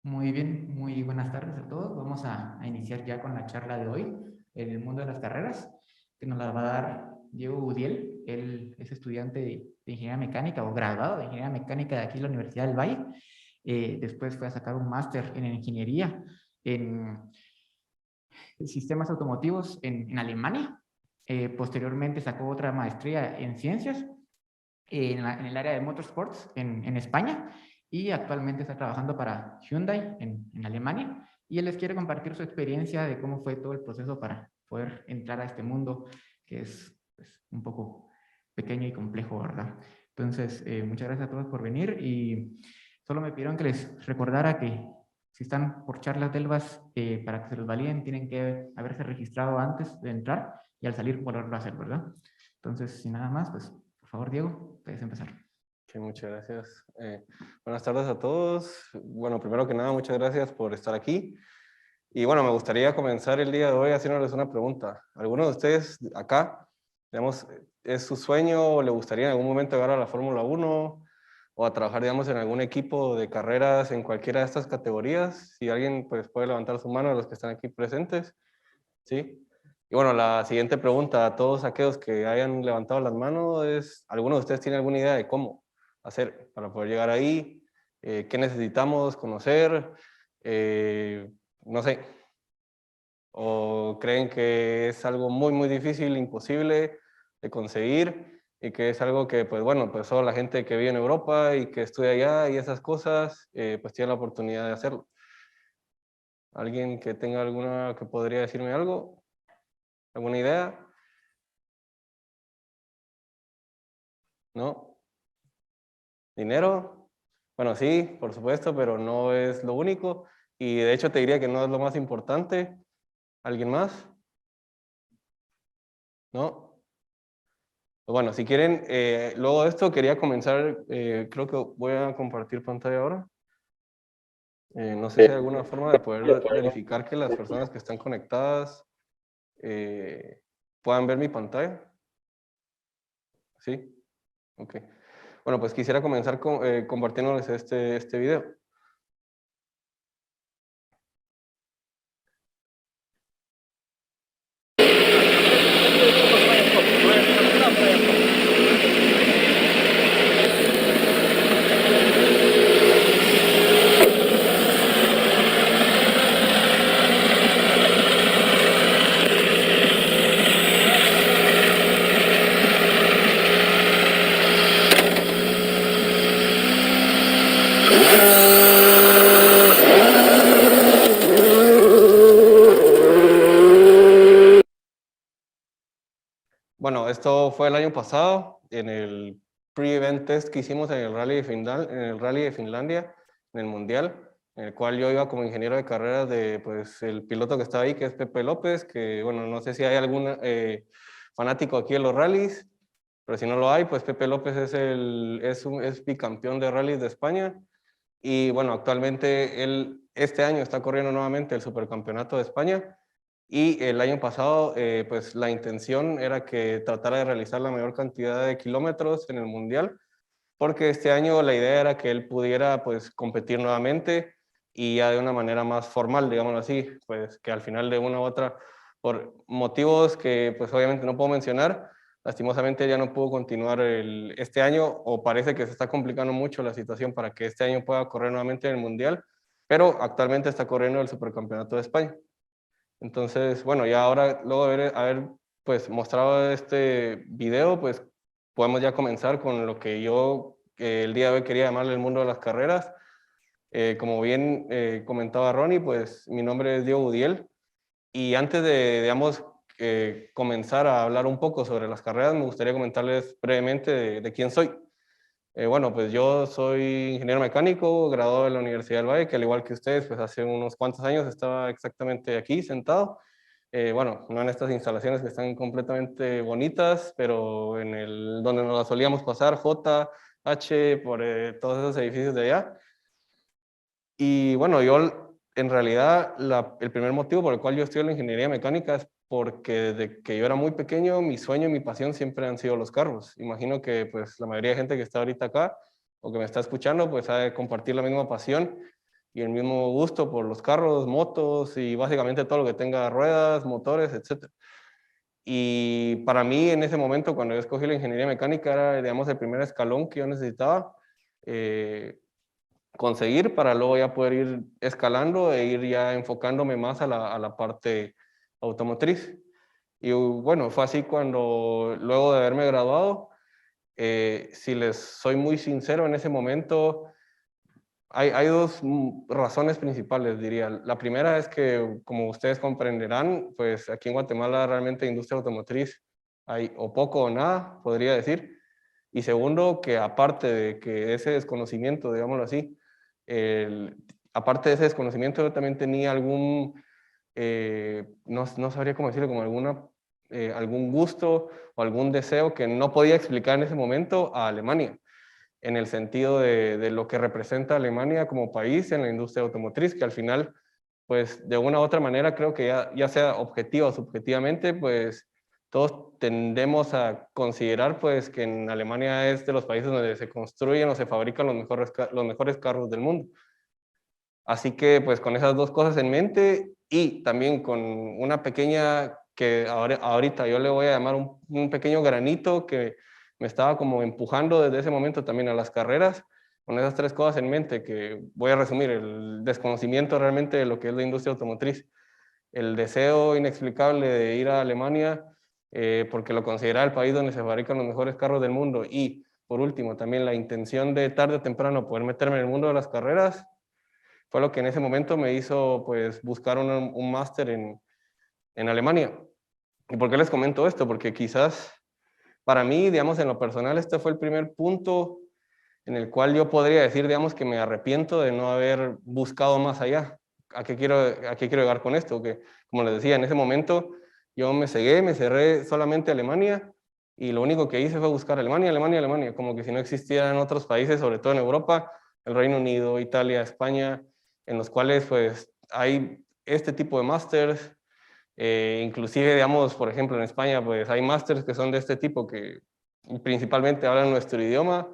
Muy bien, muy buenas tardes a todos. Vamos a iniciar ya con la charla de hoy en el mundo de las carreras, que nos la va a dar Diego Udiel. Él es estudiante de Ingeniería Mecánica o graduado de Ingeniería Mecánica de aquí en la Universidad del Valle. Después fue a sacar un máster en Ingeniería en Sistemas Automotivos en Alemania. Posteriormente sacó otra maestría en Ciencias en el área de motorsports en España y actualmente está trabajando para Hyundai en Alemania y él les quiere compartir su experiencia de cómo fue todo el proceso para poder entrar a este mundo que es pues, un poco pequeño y complejo, ¿verdad? Entonces, muchas gracias a todos por venir y solo me pidieron que les recordara que si están por charlas delvas, para que se los validen, tienen que haberse registrado antes de entrar y al salir volverlo a hacer, ¿verdad? Entonces, sin nada más, pues por favor, Diego, puedes empezar. Sí, muchas gracias. Buenas tardes a todos. Bueno, primero que nada, muchas gracias por estar aquí. Y bueno, me gustaría comenzar el día de hoy haciéndoles una pregunta. ¿Alguno de ustedes acá, digamos, es su sueño o le gustaría en algún momento llegar a la Fórmula 1 o a trabajar, digamos, en algún equipo de carreras en cualquiera de estas categorías? Si alguien pues, puede levantar su mano de los que están aquí presentes. ¿Sí? Y bueno, la siguiente pregunta a todos aquellos que hayan levantado las manos es, ¿alguno de ustedes tiene alguna idea de cómo hacer para poder llegar ahí? ¿Qué necesitamos conocer? No sé. ¿O creen que es algo muy, muy difícil, imposible de conseguir? Y que es algo que, pues bueno, pues solo la gente que vive en Europa y que estudia allá y esas cosas, pues tiene la oportunidad de hacerlo. ¿Alguien que tenga alguna, que podría decirme algo? ¿Alguna idea? ¿No? ¿Dinero? Bueno, sí, por supuesto, pero no es lo único. Y de hecho te diría que no es lo más importante. ¿Alguien más? ¿No? Pues bueno, si quieren, luego de esto quería comenzar, creo que voy a compartir pantalla ahora. No sé si hay alguna forma de poder verificar que las personas que están conectadas puedan ver mi pantalla. ¿Sí? Ok. Bueno, pues quisiera comenzar compartiéndoles este video. Bueno, esto fue el año pasado, en el pre-event test que hicimos en el Rally de Finlandia, en el Mundial, en el cual yo iba como ingeniero de carreras de, pues, el piloto que estaba ahí, que es Pepe López, que, bueno, no sé si hay algún fanático aquí de los rallies, pero si no lo hay, pues Pepe López es bicampeón de rallies de España, y bueno, actualmente él este año está corriendo nuevamente el Supercampeonato de España, y el año pasado, pues la intención era que tratara de realizar la mayor cantidad de kilómetros en el Mundial, porque este año la idea era que él pudiera pues competir nuevamente y ya de una manera más formal, digámoslo así, pues que al final de una u otra, por motivos que pues obviamente no puedo mencionar, lastimosamente ya no pudo continuar este año o parece que se está complicando mucho la situación para que este año pueda correr nuevamente en el Mundial, pero actualmente está corriendo el Supercampeonato de España. Entonces, bueno, ya ahora, luego de haber pues, mostrado este video, pues podemos ya comenzar con lo que yo el día de hoy quería llamarle el mundo de las carreras. Como bien comentaba Ronnie, pues mi nombre es Diego Udiel y antes de, digamos, comenzar a hablar un poco sobre las carreras, me gustaría comentarles brevemente de quién soy. Bueno, pues yo soy ingeniero mecánico, graduado de la Universidad del Valle, que al igual que ustedes, pues hace unos cuantos años estaba exactamente aquí sentado. Bueno, no en estas instalaciones que están completamente bonitas, pero en el donde nos las solíamos pasar, J, H, por todos esos edificios de allá. Y bueno, yo en realidad el primer motivo por el cual yo estudio la ingeniería mecánica es porque desde que yo era muy pequeño, mi sueño y mi pasión siempre han sido los carros. Imagino que pues la mayoría de gente que está ahorita acá o que me está escuchando pues ha de compartir la misma pasión. y el mismo gusto por los carros, motos y básicamente todo lo que tenga ruedas, motores, etc. Y para mí en ese momento, cuando yo escogí la ingeniería mecánica, era, digamos, el primer escalón que yo necesitaba conseguir para luego ya poder ir escalando e ir ya enfocándome más a la parte automotriz. Y bueno, fue así cuando luego de haberme graduado, si les soy muy sincero, en ese momento hay dos razones principales, diría. La primera es que, como ustedes comprenderán, pues aquí en Guatemala realmente industria automotriz hay o poco o nada, podría decir. Y segundo, que aparte de que ese desconocimiento, digámoslo así, aparte de ese desconocimiento yo también tenía algún, no sabría cómo decirlo, como algún gusto o algún deseo que no podía explicar en ese momento a Alemania en el sentido de lo que representa Alemania como país en la industria automotriz, que al final, pues de una u otra manera, creo que ya sea objetiva o subjetivamente, pues todos tendemos a considerar pues que en Alemania es de los países donde se construyen o se fabrican los mejores carros del mundo. Así que pues con esas dos cosas en mente y también con una pequeña, que ahorita yo le voy a llamar un pequeño granito que me estaba como empujando desde ese momento también a las carreras, con esas tres cosas en mente que voy a resumir: el desconocimiento realmente de lo que es la industria automotriz, el deseo inexplicable de ir a Alemania porque lo consideraba el país donde se fabrican los mejores carros del mundo, y por último también la intención de tarde o temprano poder meterme en el mundo de las carreras, fue lo que en ese momento me hizo pues buscar un máster en Alemania. ¿Y por qué les comento esto? Porque quizás para mí, digamos, en lo personal, este fue el primer punto en el cual yo podría decir, digamos, que me arrepiento de no haber buscado más allá. ¿A qué quiero llegar con esto? Que, como les decía, en ese momento yo me cegué, me cerré solamente a Alemania, y lo único que hice fue buscar Alemania, Alemania, Alemania, como que si no existieran otros países, sobre todo en Europa, el Reino Unido, Italia, España, en los cuales pues hay este tipo de másters. Inclusive, digamos, por ejemplo, en España, pues hay másters que son de este tipo, que principalmente hablan nuestro idioma,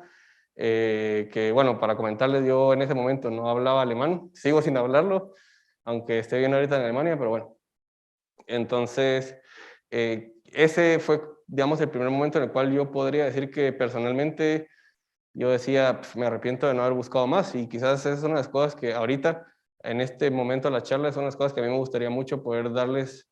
que bueno, para comentarles, yo en ese momento no hablaba alemán, sigo sin hablarlo, aunque esté viviendo ahorita en Alemania, pero bueno. Entonces, ese fue, digamos, el primer momento en el cual yo podría decir que personalmente yo decía, me arrepiento de no haber buscado más, y quizás esas son las cosas que ahorita, en este momento de la charla, son las cosas que a mí me gustaría mucho poder darles,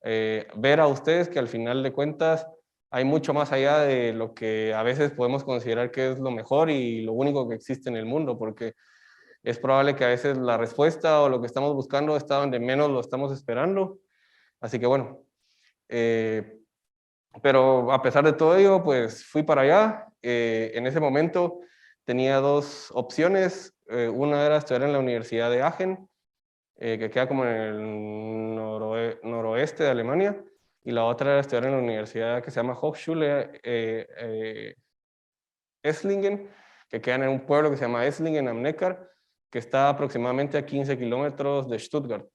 ver a ustedes que al final de cuentas hay mucho más allá de lo que a veces podemos considerar que es lo mejor y lo único que existe en el mundo, porque es probable que a veces la respuesta o lo que estamos buscando está donde menos lo estamos esperando. Así que bueno, pero a pesar de todo ello, pues fui para allá. En ese momento tenía dos opciones. Una era estudiar en la Universidad de Aachen, que queda como en el noroeste de Alemania, y la otra era estudiar en la universidad que se llama Hochschule Esslingen, que queda en un pueblo que se llama Esslingen am Neckar, que está aproximadamente a 15 kilómetros de Stuttgart.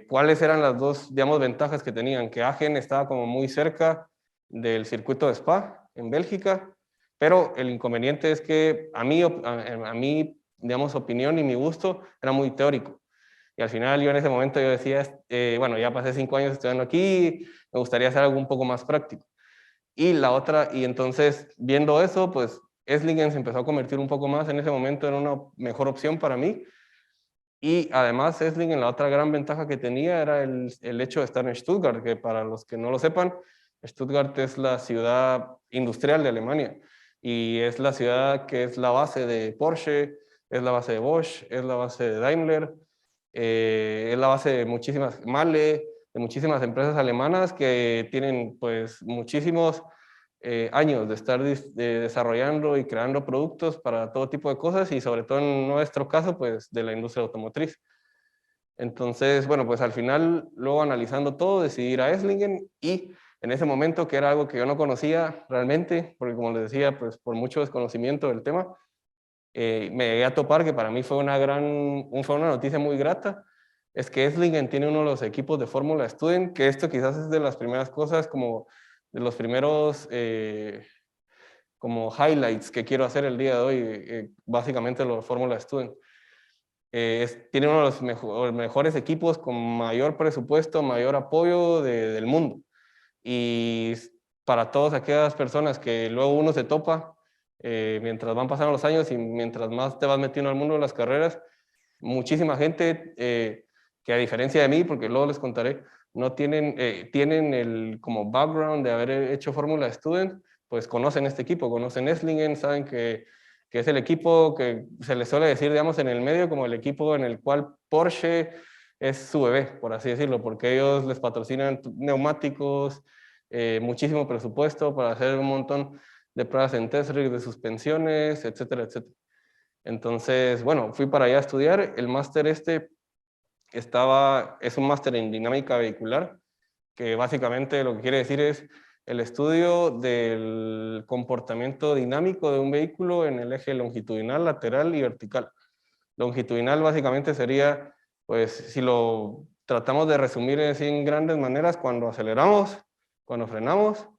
¿Cuáles eran las dos, digamos, ventajas que tenían? Que Aachen estaba como muy cerca del circuito de Spa, en Bélgica, pero el inconveniente es que a mí, digamos, opinión y mi gusto era muy teórico. Y al final yo en ese momento yo decía, bueno, ya pasé 5 años estudiando aquí, me gustaría hacer algo un poco más práctico. Y la otra, y entonces viendo eso, pues Esslingen se empezó a convertir un poco más en ese momento en una mejor opción para mí. Y además Esslingen, la otra gran ventaja que tenía era el hecho de estar en Stuttgart, que para los que no lo sepan, Stuttgart es la ciudad industrial de Alemania, y es la ciudad que es la base de Porsche, es la base de Bosch, es la base de Daimler, es la base de muchísimas Mahle, de muchísimas empresas alemanas que tienen pues muchísimos años de estar desarrollando y creando productos para todo tipo de cosas, y sobre todo en nuestro caso pues de la industria automotriz. Entonces, bueno, pues al final, luego analizando todo, decidí ir a Esslingen, y en ese momento, que era algo que yo no conocía realmente, porque como les decía, pues por mucho desconocimiento del tema, me llegué a topar, que para mí fue fue una noticia muy grata, es que Esslingen tiene uno de los equipos de Fórmula Student, que esto quizás es de las primeras cosas, como de los primeros como highlights que quiero hacer el día de hoy, básicamente los Fórmula Student. tiene uno de los mejores equipos con mayor presupuesto, mayor apoyo del mundo. Y para todas aquellas personas que luego uno se topa, mientras van pasando los años y mientras más te vas metiendo al mundo de las carreras, muchísima gente que a diferencia de mí, porque luego les contaré, no tienen el como background de haber hecho Fórmula Student, pues conocen este equipo, conocen Esslingen, saben que es el equipo que se les suele decir, digamos, en el medio como el equipo en el cual Porsche es su bebé, por así decirlo, porque ellos les patrocinan neumáticos, muchísimo presupuesto para hacer un montón de pruebas en test rig, de suspensiones, etcétera, etcétera. Entonces, bueno, fui para allá a estudiar. El máster es un máster en dinámica vehicular, que básicamente lo que quiere decir es el estudio del comportamiento dinámico de un vehículo en el eje longitudinal, lateral y vertical. Longitudinal básicamente sería, pues si lo tratamos de resumir así en grandes maneras, cuando aceleramos, cuando frenamos.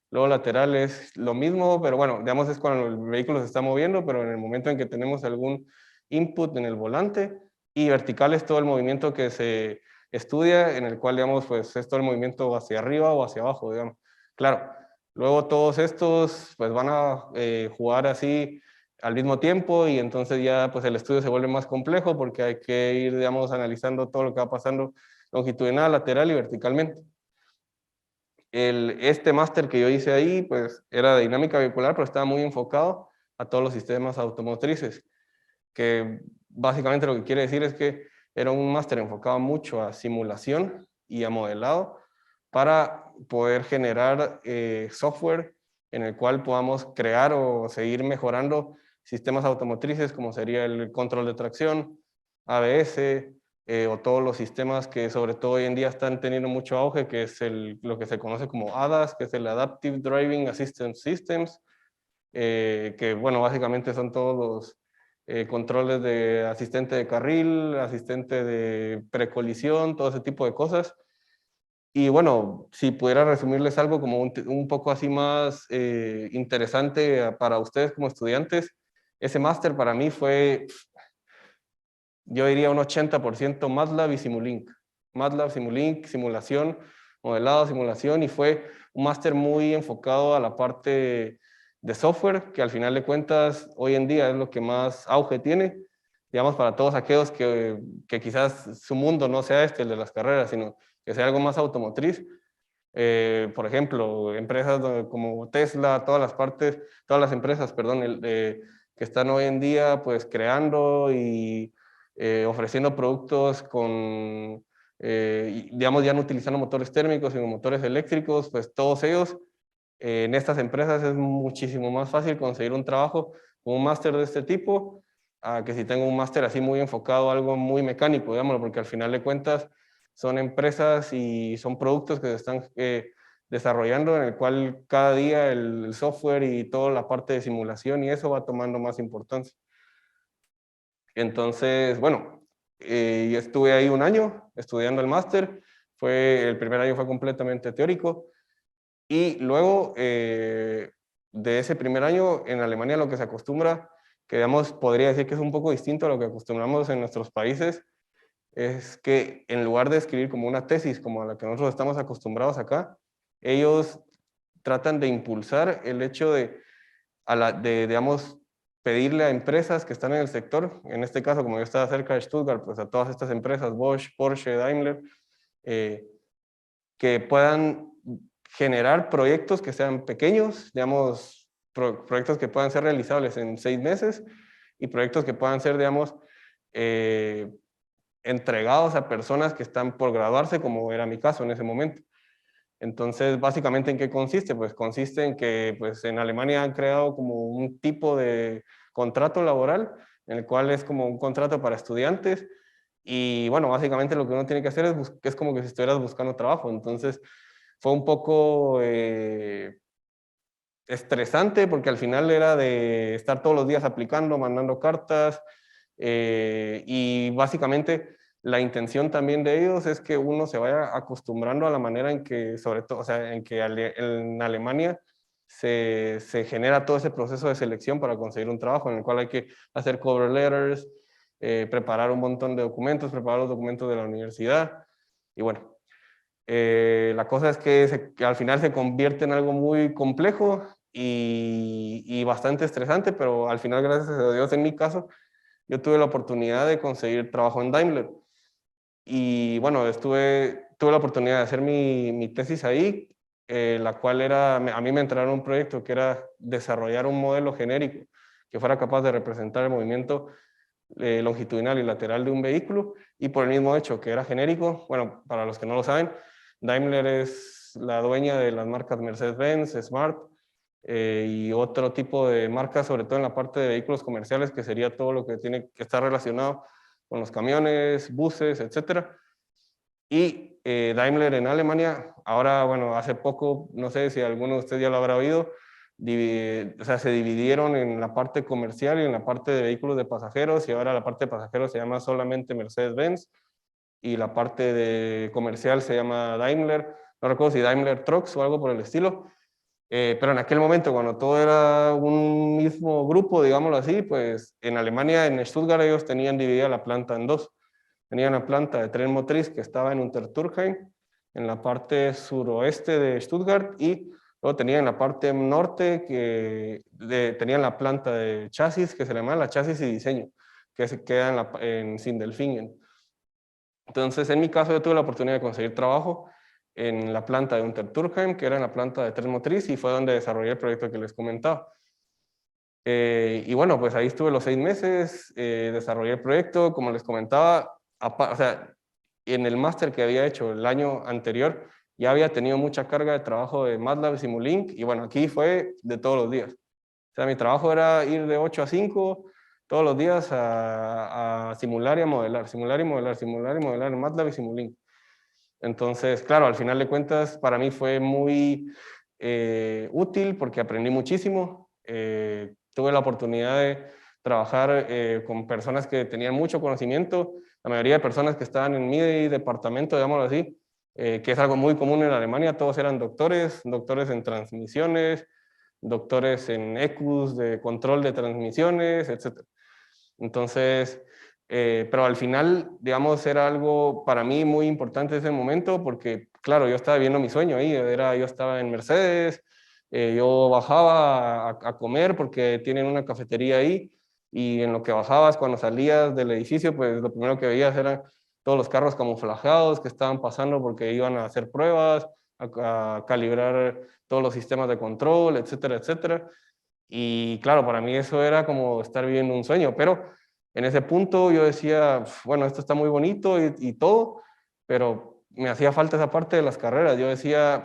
Luego lateral es lo mismo, pero bueno, digamos es cuando el vehículo se está moviendo, pero en el momento en que tenemos algún input en el volante. Y vertical es todo el movimiento que se estudia, en el cual, digamos, pues es todo el movimiento hacia arriba o hacia abajo, digamos. Claro, luego todos estos pues van a jugar así al mismo tiempo y entonces ya pues el estudio se vuelve más complejo porque hay que ir, digamos, analizando todo lo que va pasando longitudinal, lateral y verticalmente. Este máster que yo hice ahí pues era de dinámica vehicular, pero estaba muy enfocado a todos los sistemas automotrices, que básicamente lo que quiere decir es que era un máster enfocado mucho a simulación y a modelado para poder generar software en el cual podamos crear o seguir mejorando sistemas automotrices como sería el control de tracción, ABS, o todos los sistemas que sobre todo hoy en día están teniendo mucho auge, que es lo que se conoce como ADAS, que es el Adaptive Driving Assistance Systems, que bueno, básicamente son todos los controles de asistente de carril, asistente de precolisión, todo ese tipo de cosas. Y bueno, si pudiera resumirles algo como un poco así más interesante para ustedes como estudiantes, ese máster para mí fue, yo diría un 80% MATLAB y Simulink. MATLAB, Simulink, simulación, modelado, simulación, y fue un máster muy enfocado a la parte de software, que al final de cuentas hoy en día es lo que más auge tiene, digamos, para todos aquellos que quizás su mundo no sea el de las carreras, sino que sea algo más automotriz. Por ejemplo, empresas como Tesla, todas las empresas, perdón, que están hoy en día pues creando y ofreciendo productos con, digamos, ya no utilizando motores térmicos, sino motores eléctricos, pues todos ellos, en estas empresas es muchísimo más fácil conseguir un trabajo con un máster de este tipo, a que si tengo un máster así muy enfocado a algo muy mecánico, digámoslo, porque al final de cuentas son empresas y son productos que se están desarrollando en el cual cada día el software y toda la parte de simulación y eso va tomando más importancia. Entonces, bueno, yo estuve ahí un año estudiando el máster, el primer año fue completamente teórico y luego de ese primer año en Alemania lo que se acostumbra, que digamos podría decir que es un poco distinto a lo que acostumbramos en nuestros países, es que en lugar de escribir como una tesis como a la que nosotros estamos acostumbrados acá, ellos tratan de impulsar el hecho digamos, pedirle a empresas que están en el sector, en este caso, como yo estaba cerca de Stuttgart, pues a todas estas empresas, Bosch, Porsche, Daimler, que puedan generar proyectos que sean pequeños, digamos, proyectos que puedan ser realizables en 6 meses y proyectos que puedan ser, digamos, entregados a personas que están por graduarse, como era mi caso en ese momento. Entonces, básicamente, ¿en qué consiste? Pues consiste en que pues, en Alemania han creado como un tipo de contrato laboral, en el cual es como un contrato para estudiantes, y bueno, básicamente lo que uno tiene que hacer es como que si estuvieras buscando trabajo. Entonces, fue un poco estresante porque al final era de estar todos los días aplicando, mandando cartas, y básicamente la intención también de ellos es que uno se vaya acostumbrando a la manera en que, sobre todo, o sea, en que en Alemania se genera todo ese proceso de selección para conseguir un trabajo, en el cual hay que hacer cover letters, preparar un montón de documentos, preparar los documentos de la universidad. Y bueno, la cosa es que al final se convierte en algo muy complejo y bastante estresante, pero al final, gracias a Dios, en mi caso, yo tuve la oportunidad de conseguir trabajo en Daimler. Y bueno, tuve la oportunidad de hacer mi tesis ahí, la cual era, a mí me entraron un proyecto que era desarrollar un modelo genérico que fuera capaz de representar el movimiento longitudinal y lateral de un vehículo, y por el mismo hecho que era genérico, bueno, para los que no lo saben, Daimler es la dueña de las marcas Mercedes-Benz, Smart, y otro tipo de marcas, sobre todo en la parte de vehículos comerciales, que sería todo lo que tiene que estar relacionado con los camiones, buses, etcétera. Y Daimler en Alemania, ahora, bueno, hace poco, no sé si alguno de ustedes ya lo habrá oído, o sea, se dividieron en la parte comercial y en la parte de vehículos de pasajeros, y ahora la parte de pasajeros se llama solamente Mercedes-Benz, y la parte de comercial se llama Daimler, no recuerdo si Daimler Trucks o algo por el estilo, pero en aquel momento, cuando todo era un mismo grupo, digámoslo así, pues en Alemania, en Stuttgart, ellos tenían dividida la planta en dos. Tenían una planta de tren motriz que estaba en Untertürkheim, en la parte suroeste de Stuttgart, y luego tenían en la parte norte tenían la planta de chasis, que se llama la chasis y diseño, que se queda en Sindelfingen. Entonces, en mi caso, yo tuve la oportunidad de conseguir trabajo en la planta de Untertürkheim, que era en la planta de tren motriz, y fue donde desarrollé el proyecto que les comentaba. Y bueno, pues ahí estuve los 6 meses, desarrollé el proyecto, como les comentaba, o sea, en el máster que había hecho el año anterior, ya había tenido mucha carga de trabajo de MATLAB y Simulink, y bueno, aquí fue de todos los días. O sea, mi trabajo era ir de 8 a 5 todos los días a simular y a modelar, simular y modelar, simular y modelar en MATLAB y Simulink. Entonces, claro, al final de cuentas, para mí fue muy útil porque aprendí muchísimo. Tuve la oportunidad de trabajar con personas que tenían mucho conocimiento, la mayoría de personas que estaban en mi departamento, digámoslo así, que es algo muy común en Alemania, todos eran doctores, doctores en transmisiones, doctores en ECUs, de control de transmisiones, etc. Entonces, pero al final, digamos, era algo para mí muy importante ese momento porque, claro, yo estaba viendo mi sueño ahí, yo estaba en Mercedes, yo bajaba a comer porque tienen una cafetería ahí, y en lo que bajabas, cuando salías del edificio, pues lo primero que veías eran todos los carros camuflajeados que estaban pasando porque iban a hacer pruebas, a calibrar todos los sistemas de control, etcétera, etcétera. Y claro, para mí eso era como estar viviendo un sueño, pero en ese punto yo decía, bueno, esto está muy bonito y todo, pero me hacía falta esa parte de las carreras. Yo decía,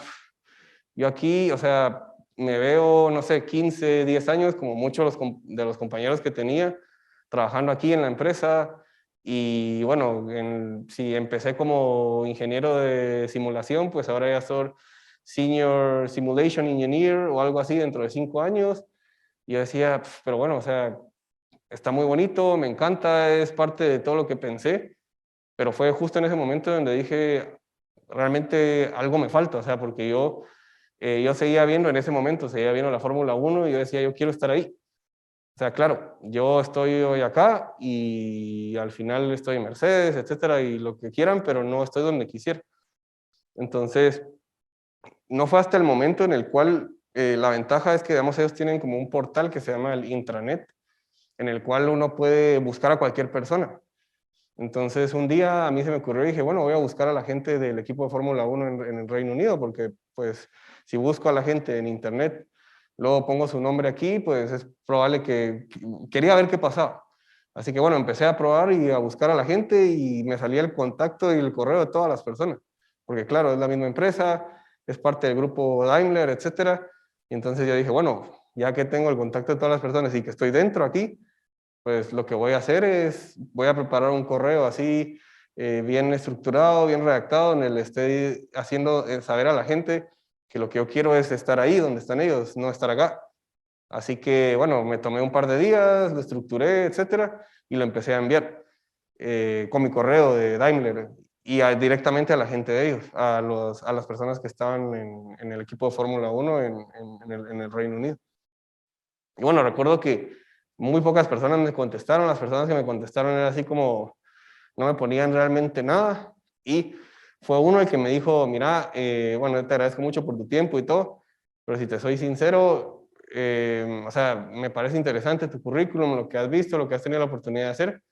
yo aquí, o sea, me veo, no sé, 15, 10 años, como muchos de los compañeros que tenía, trabajando aquí en la empresa. Y bueno, si empecé como ingeniero de simulación, pues ahora ya soy Senior Simulation Engineer o algo así dentro de 5 años. Y yo decía, pero bueno, o sea, está muy bonito, me encanta, es parte de todo lo que pensé, pero fue justo en ese momento donde dije, realmente algo me falta, o sea, porque yo seguía viendo en ese momento, seguía viendo la Fórmula 1 y yo decía, yo quiero estar ahí. O sea, claro, yo estoy hoy acá y al final estoy en Mercedes, etcétera, y lo que quieran, pero no estoy donde quisiera. Entonces, no fue hasta el momento en el cual la ventaja es que, digamos, ellos tienen como un portal que se llama el intranet, en el cual uno puede buscar a cualquier persona. Entonces, un día a mí se me ocurrió y dije, bueno, voy a buscar a la gente del equipo de Fórmula 1 en el Reino Unido, porque pues si busco a la gente en internet, luego pongo su nombre aquí, pues es probable que quería ver qué pasaba. Así que bueno, empecé a probar y a buscar a la gente y me salía el contacto y el correo de todas las personas, porque claro, es la misma empresa, es parte del grupo Daimler, etcétera. Y entonces yo dije, bueno, ya que tengo el contacto de todas las personas y que estoy dentro aquí, pues lo que voy a hacer es, voy a preparar un correo así, bien estructurado, bien redactado, en el que esté haciendo saber a la gente que lo que yo quiero es estar ahí donde están ellos, no estar acá. Así que, bueno, me tomé un par de días, lo estructuré, etcétera, y lo empecé a enviar con mi correo de Daimler y directamente a la gente de ellos, a las personas que estaban en el equipo de Fórmula 1 en el Reino Unido. Y bueno, recuerdo que muy pocas personas me contestaron, las personas que me contestaron eran así como, no me ponían realmente nada, y fue uno el que me dijo, mira, bueno, te agradezco mucho por tu tiempo y todo, pero si te soy sincero, o sea, me parece interesante tu currículum, lo que has visto, lo que has tenido la oportunidad de hacer,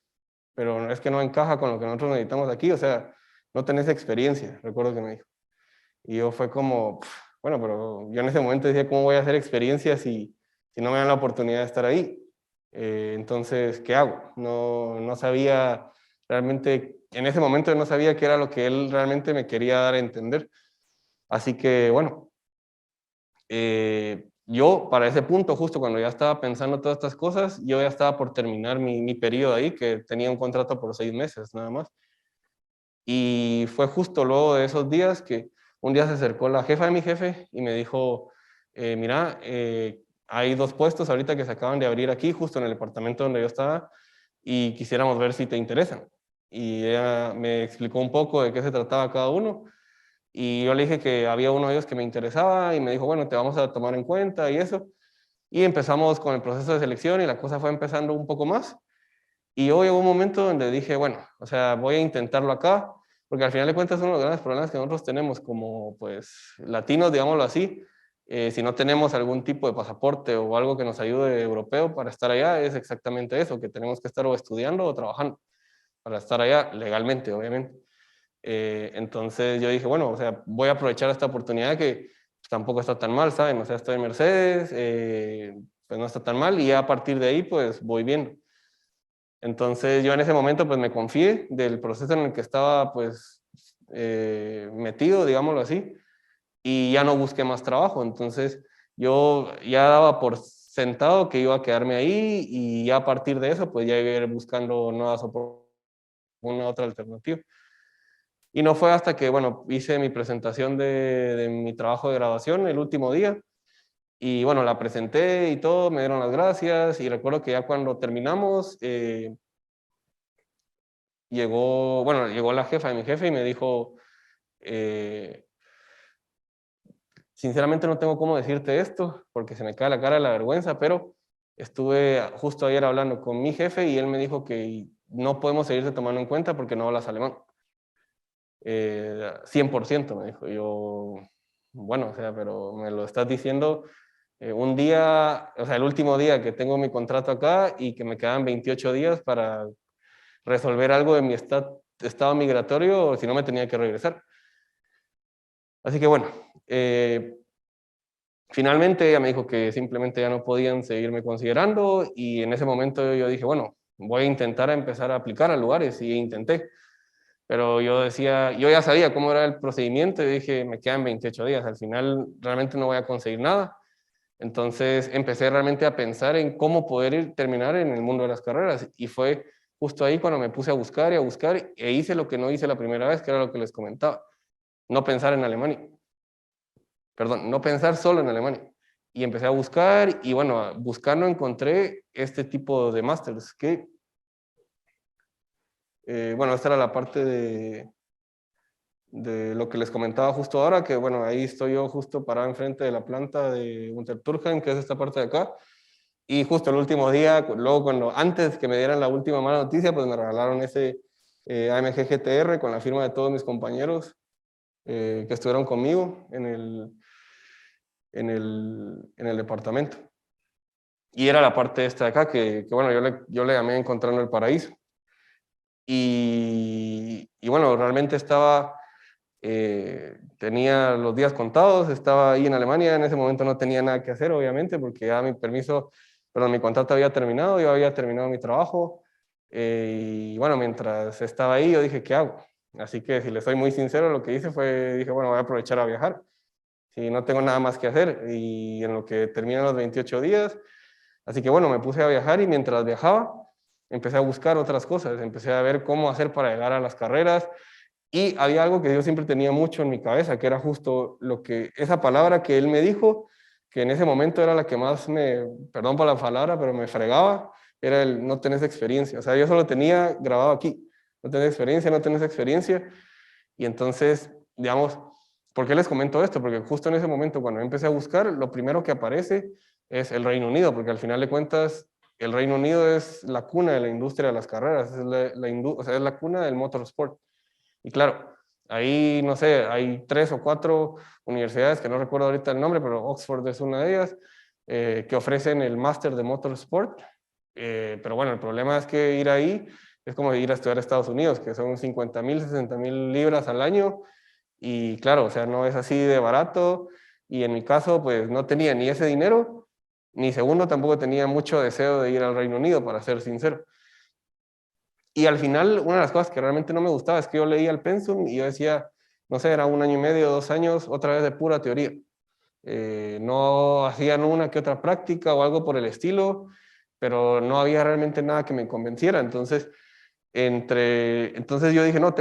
pero es que no encaja con lo que nosotros necesitamos aquí, o sea, no tenés experiencia, recuerdo que me dijo. Y yo fue como, bueno, pero yo en ese momento decía, ¿cómo voy a hacer experiencia si no me dan la oportunidad de estar ahí? Entonces, ¿qué hago? No sabía realmente, en ese momento no sabía qué era lo que él realmente me quería dar a entender. Así que, bueno, yo para ese punto, justo cuando ya estaba pensando todas estas cosas, yo ya estaba por terminar mi periodo ahí, que tenía un contrato por 6 meses nada más. Y fue justo luego de esos días que un día se acercó la jefa de mi jefe y me dijo, mira, hay 2 puestos ahorita que se acaban de abrir aquí, justo en el departamento donde yo estaba, y quisiéramos ver si te interesan. Y ella me explicó un poco de qué se trataba cada uno, y yo le dije que había uno de ellos que me interesaba, y me dijo, bueno, te vamos a tomar en cuenta y eso. Y empezamos con el proceso de selección y la cosa fue empezando un poco más. Y yo llegó un momento donde dije, bueno, o sea, voy a intentarlo acá, porque al final de cuentas uno de los grandes problemas que nosotros tenemos como pues latinos, digámoslo así, si no tenemos algún tipo de pasaporte o algo que nos ayude europeo para estar allá, es exactamente eso, que tenemos que estar o estudiando o trabajando para estar allá legalmente, obviamente. Entonces yo dije, bueno, o sea, voy a aprovechar esta oportunidad que pues, tampoco está tan mal, ¿saben? O sea, estoy en Mercedes, pues no está tan mal y ya a partir de ahí pues voy viendo. Entonces yo en ese momento pues me confié del proceso en el que estaba pues metido, digámoslo así, y ya no busqué más trabajo. Entonces yo ya daba por sentado que iba a quedarme ahí y ya a partir de eso pues ya iba a ir buscando nuevas oportunidades, una otra alternativa. Y no fue hasta que, bueno, hice mi presentación de mi trabajo de graduación el último día y bueno, la presenté y todo, me dieron las gracias y recuerdo que ya cuando terminamos, llegó la jefa de mi jefe y me dijo, eh, sinceramente no tengo cómo decirte esto porque se me cae la cara de la vergüenza, pero estuve justo ayer hablando con mi jefe y él me dijo que no podemos seguirte tomando en cuenta porque no hablas alemán. 100% me dijo. Yo, bueno, o sea, pero me lo estás diciendo un día, o sea, el último día que tengo mi contrato acá y que me quedan 28 días para resolver algo de mi estado migratorio, o si no me tenía que regresar. Así que bueno, finalmente ella me dijo que simplemente ya no podían seguirme considerando y en ese momento yo dije, bueno, voy a intentar empezar a aplicar a lugares y intenté. Pero yo decía, yo ya sabía cómo era el procedimiento y dije, me quedan 28 días, al final realmente no voy a conseguir nada. Entonces empecé realmente a pensar en cómo poder terminar en el mundo de las carreras y fue justo ahí cuando me puse a buscar y a buscar e hice lo que no hice la primera vez, que era lo que les comentaba, no pensar en Alemania, perdón, no pensar solo en Alemania. Y empecé a buscar y bueno, buscando encontré este tipo de másters que, bueno, esta era la parte de lo que les comentaba justo ahora, que bueno, ahí estoy yo justo parado enfrente de la planta de Unterturgen, que es esta parte de acá, y justo el último día, luego cuando, antes que me dieran la última mala noticia, pues me regalaron ese AMG GTR con la firma de todos mis compañeros que estuvieron conmigo en el departamento. Y era la parte esta de acá, que bueno, yo le llamé Encontrando el Paraíso. Y bueno, realmente estaba tenía los días contados, estaba ahí en Alemania, en ese momento no tenía nada que hacer, obviamente, porque ya mi contrato había terminado, yo había terminado mi trabajo, y bueno, mientras estaba ahí yo dije, ¿qué hago? Así que si les soy muy sincero, lo que hice fue, dije, bueno, voy a aprovechar a viajar, si no tengo nada más que hacer, y en lo que terminan los 28 días, así que bueno, me puse a viajar y mientras viajaba, empecé a buscar otras cosas, empecé a ver cómo hacer para llegar a las carreras, y había algo que yo siempre tenía mucho en mi cabeza, que era justo esa palabra que él me dijo, que en ese momento era la que más perdón por la palabra, pero me fregaba, era el no tenés experiencia. O sea, yo solo tenía grabado aquí, no tenés experiencia, no tenés experiencia. Y entonces, digamos, ¿por qué les comento esto? Porque justo en ese momento, cuando empecé a buscar, lo primero que aparece es el Reino Unido, porque al final de cuentas, el Reino Unido es la cuna de la industria de las carreras, es o sea, es la cuna del motorsport. Y claro, ahí, no sé, hay 3 o 4 universidades, que no recuerdo ahorita el nombre, pero Oxford es una de ellas, que ofrecen el máster de motorsport. Pero bueno, el problema es que ir ahí es como ir a estudiar a Estados Unidos, que son 50,000, 60,000 libras al año. Y claro, o sea, no es así de barato. Y en mi caso, pues no tenía ni ese dinero, ni segundo, tampoco tenía mucho deseo de ir al Reino Unido, para ser sincero. Y al final, una de las cosas que realmente no me gustaba es que yo leía el pensum y yo decía, no sé, era 1 año y medio, 2 años, otra vez de pura teoría. No hacían una que otra práctica o algo por el estilo, pero no había realmente nada que me convenciera. Entonces, entonces yo dije, no,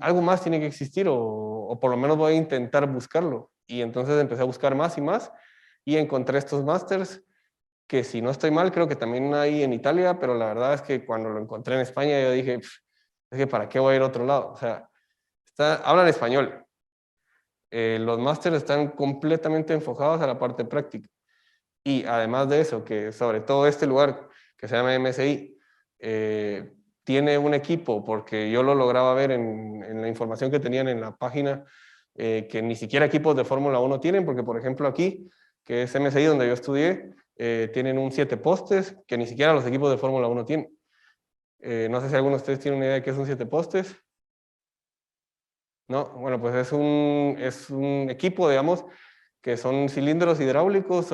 algo más tiene que existir o por lo menos voy a intentar buscarlo. Y entonces empecé a buscar más y más y encontré estos másters que, si no estoy mal, creo que también hay en Italia, pero la verdad es que cuando lo encontré en España yo dije, es que ¿para qué voy a ir a otro lado? O sea, hablan español. Los másters están completamente enfocados a la parte práctica. Y además de eso, que sobre todo este lugar que se llama MSI, tiene un equipo, porque yo lo lograba ver en la información que tenían en la página, que ni siquiera equipos de Fórmula 1 tienen, porque por ejemplo aquí, que es MSI donde yo estudié, tienen un 7 postes que ni siquiera los equipos de Fórmula 1 tienen. No sé si alguno de ustedes tiene una idea de qué es un 7 postes. No, bueno, pues es un equipo, digamos, que son cilindros hidráulicos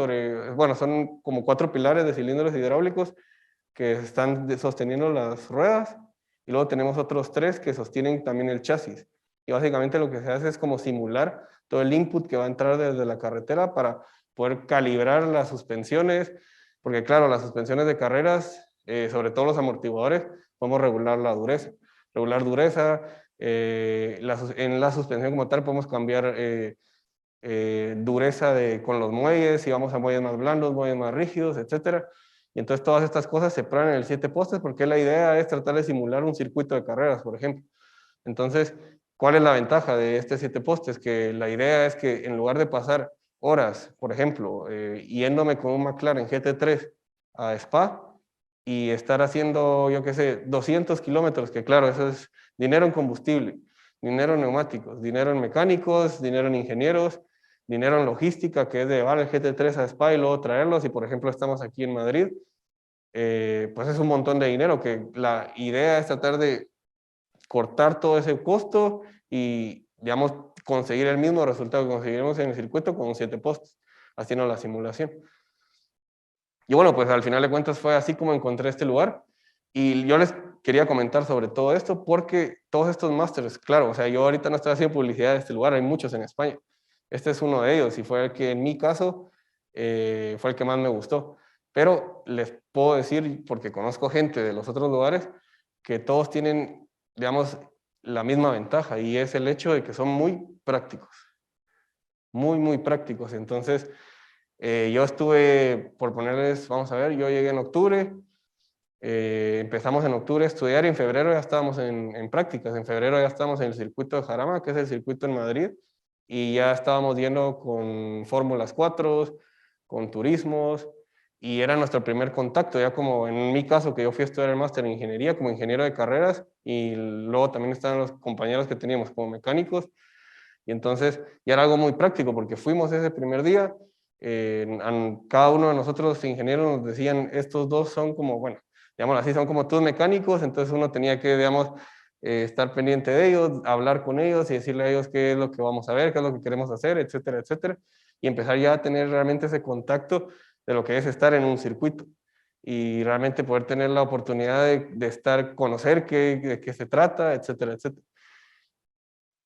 bueno, son como 4 pilares de cilindros hidráulicos que están sosteniendo las ruedas, y luego tenemos otros 3 que sostienen también el chasis. Y básicamente lo que se hace es como simular todo el input que va a entrar desde la carretera para poder calibrar las suspensiones, porque claro, las suspensiones de carreras, sobre todo los amortiguadores, podemos regular la dureza. Regular dureza, en la suspensión como tal podemos cambiar dureza con los muelles, si vamos a muelles más blandos, muelles más rígidos, etcétera. Y entonces todas estas cosas se prueban en el 7 postes, porque la idea es tratar de simular un circuito de carreras, por ejemplo. Entonces, ¿cuál es la ventaja de este 7 postes? Que la idea es que en lugar de pasar horas, por ejemplo, yéndome con un McLaren GT3 a Spa y estar haciendo, yo qué sé, 200 kilómetros, que claro, eso es dinero en combustible, dinero en neumáticos, dinero en mecánicos, dinero en ingenieros, dinero en logística, que es de llevar el GT3 a Spa y luego traerlos, y por ejemplo estamos aquí en Madrid, pues es un montón de dinero, que la idea es tratar de cortar todo ese costo y, digamos, conseguir el mismo resultado que conseguiremos en el circuito con 7 postes, haciendo la simulación. Y bueno, pues al final de cuentas fue así como encontré este lugar. Y yo les quería comentar sobre todo esto porque todos estos másteres, claro, o sea, yo ahorita no estoy haciendo publicidad de este lugar, hay muchos en España. Este es uno de ellos y fue el que en mi caso fue el que más me gustó. Pero les puedo decir, porque conozco gente de los otros lugares, que todos tienen, digamos, la misma ventaja, y es el hecho de que son muy prácticos. Muy, muy prácticos. Entonces, yo estuve, por ponerles, vamos a ver, yo llegué en octubre, empezamos en octubre a estudiar y en febrero ya estábamos en prácticas. En febrero ya estábamos en el circuito de Jarama, que es el circuito en Madrid, y ya estábamos yendo con Fórmulas 4, con turismos, y era nuestro primer contacto, ya como en mi caso, que yo fui a estudiar el máster en ingeniería como ingeniero de carreras, y luego también estaban los compañeros que teníamos como mecánicos, y entonces ya era algo muy práctico, porque fuimos ese primer día, cada uno de nosotros ingenieros nos decían, estos dos son como, bueno, digamos así, son como todos mecánicos, entonces uno tenía que, digamos, estar pendiente de ellos, hablar con ellos y decirle a ellos qué es lo que vamos a ver, qué es lo que queremos hacer, etcétera, etcétera, y empezar ya a tener realmente ese contacto de lo que es estar en un circuito y realmente poder tener la oportunidad de estar, conocer de qué se trata, etcétera, etcétera.